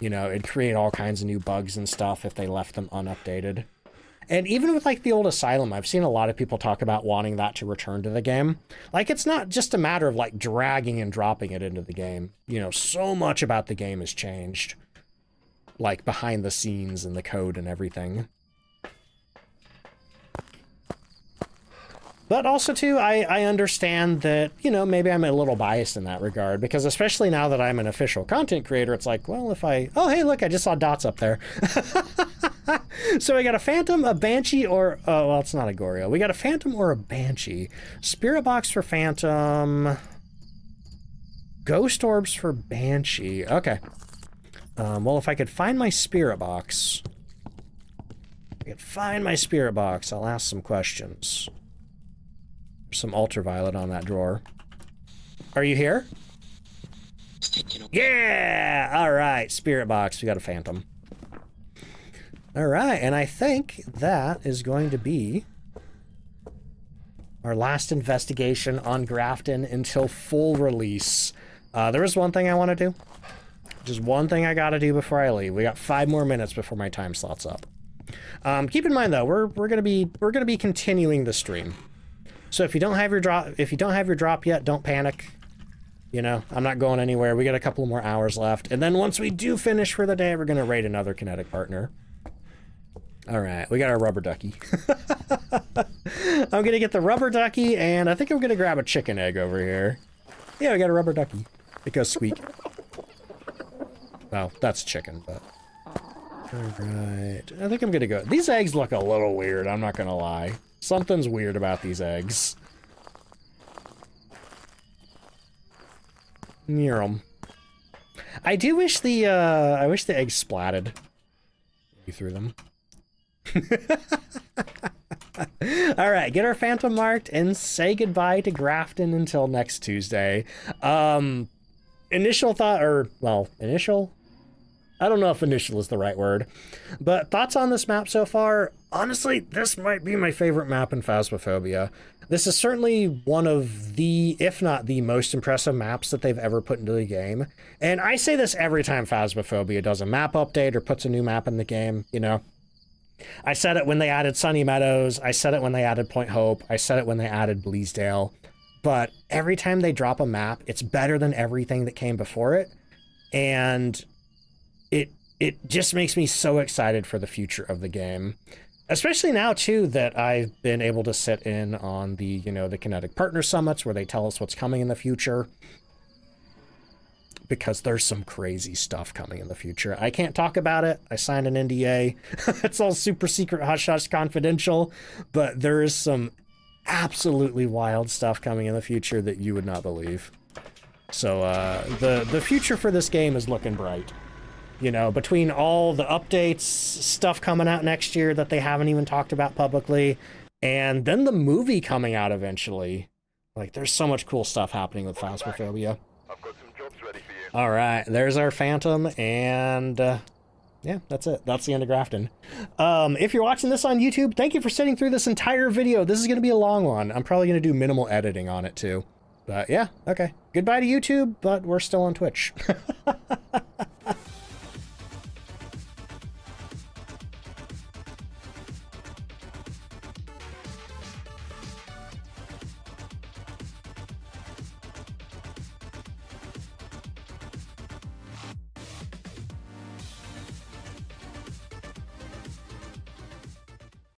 You know, it'd create all kinds of new bugs and stuff if they left them unupdated. And even with like the old Asylum, I've seen a lot of people talk about wanting that to return to the game. Like, it's not just a matter of like dragging and dropping it into the game. You know, so much about the game has changed. Like behind the scenes and the code and everything. But also, too, I understand that, you know, maybe I'm a little biased in that regard, because especially now that I'm an official content creator, it's like, well, if I... Oh, hey, look, I just saw dots up there. So we got a Phantom, a Banshee, or... Oh, well, it's not a Goryo. We got a Phantom or a Banshee. Spirit Box for Phantom. Ghost Orbs for Banshee. Okay. Well, if I could find my Spirit Box... could find my spirit box, I'll ask some questions. There's some ultraviolet on that drawer. Are you here? Yeah! Alright, spirit box. We got a phantom. Alright, and I think that is going to be our last investigation on Grafton until full release. There is one thing I want to do. Just one thing I gotta do before I leave. We got 5 more minutes before my time slot's up. Keep in mind though, we're gonna be continuing the stream. So if you don't have your drop yet, don't panic. You know, I'm not going anywhere. We got a couple more hours left, and then once we do finish for the day, we're gonna raid another kinetic partner. All right, we got our rubber ducky. I'm gonna get the rubber ducky, and I think I'm gonna grab a chicken egg over here. Yeah, we got a rubber ducky. It goes squeak. Well, that's chicken, but... Alright, I think I'm gonna go... These eggs look a little weird, I'm not gonna lie. Something's weird about these eggs. Near 'em. I do wish the eggs splatted. You threw them. Alright, get our phantom marked and say goodbye to Grafton until next Tuesday. Initial thought, or, well, initial? I don't know if initial is the right word. But thoughts on this map so far? Honestly, this might be my favorite map in Phasmophobia. This is certainly one of the, if not the most impressive maps that they've ever put into the game. And I say this every time Phasmophobia does a map update or puts a new map in the game, you know. I said it when they added Sunny Meadows, I said it when they added Point Hope, I said it when they added Bleasdale. But every time they drop a map, it's better than everything that came before it. And it just makes me so excited for the future of the game. Especially now, too, that I've been able to sit in on the, you know, the Kinetic Partner Summits where they tell us what's coming in the future. Because there's some crazy stuff coming in the future. I can't talk about it. I signed an NDA. It's all super secret, hush-hush, confidential. But there is some absolutely wild stuff coming in the future that you would not believe. So the future for this game is looking bright. You know, between all the updates, stuff coming out next year that they haven't even talked about publicly, and then the movie coming out eventually. Like, there's so much cool stuff happening with Phasmophobia. I've got some jobs ready for you. All right, there's our phantom, and yeah, that's it. That's the end of Grafton. If you're watching this on YouTube, thank you for sitting through this entire video. This is going to be a long one. I'm probably going to do minimal editing on it, too. But yeah, okay. Goodbye to YouTube, but we're still on Twitch.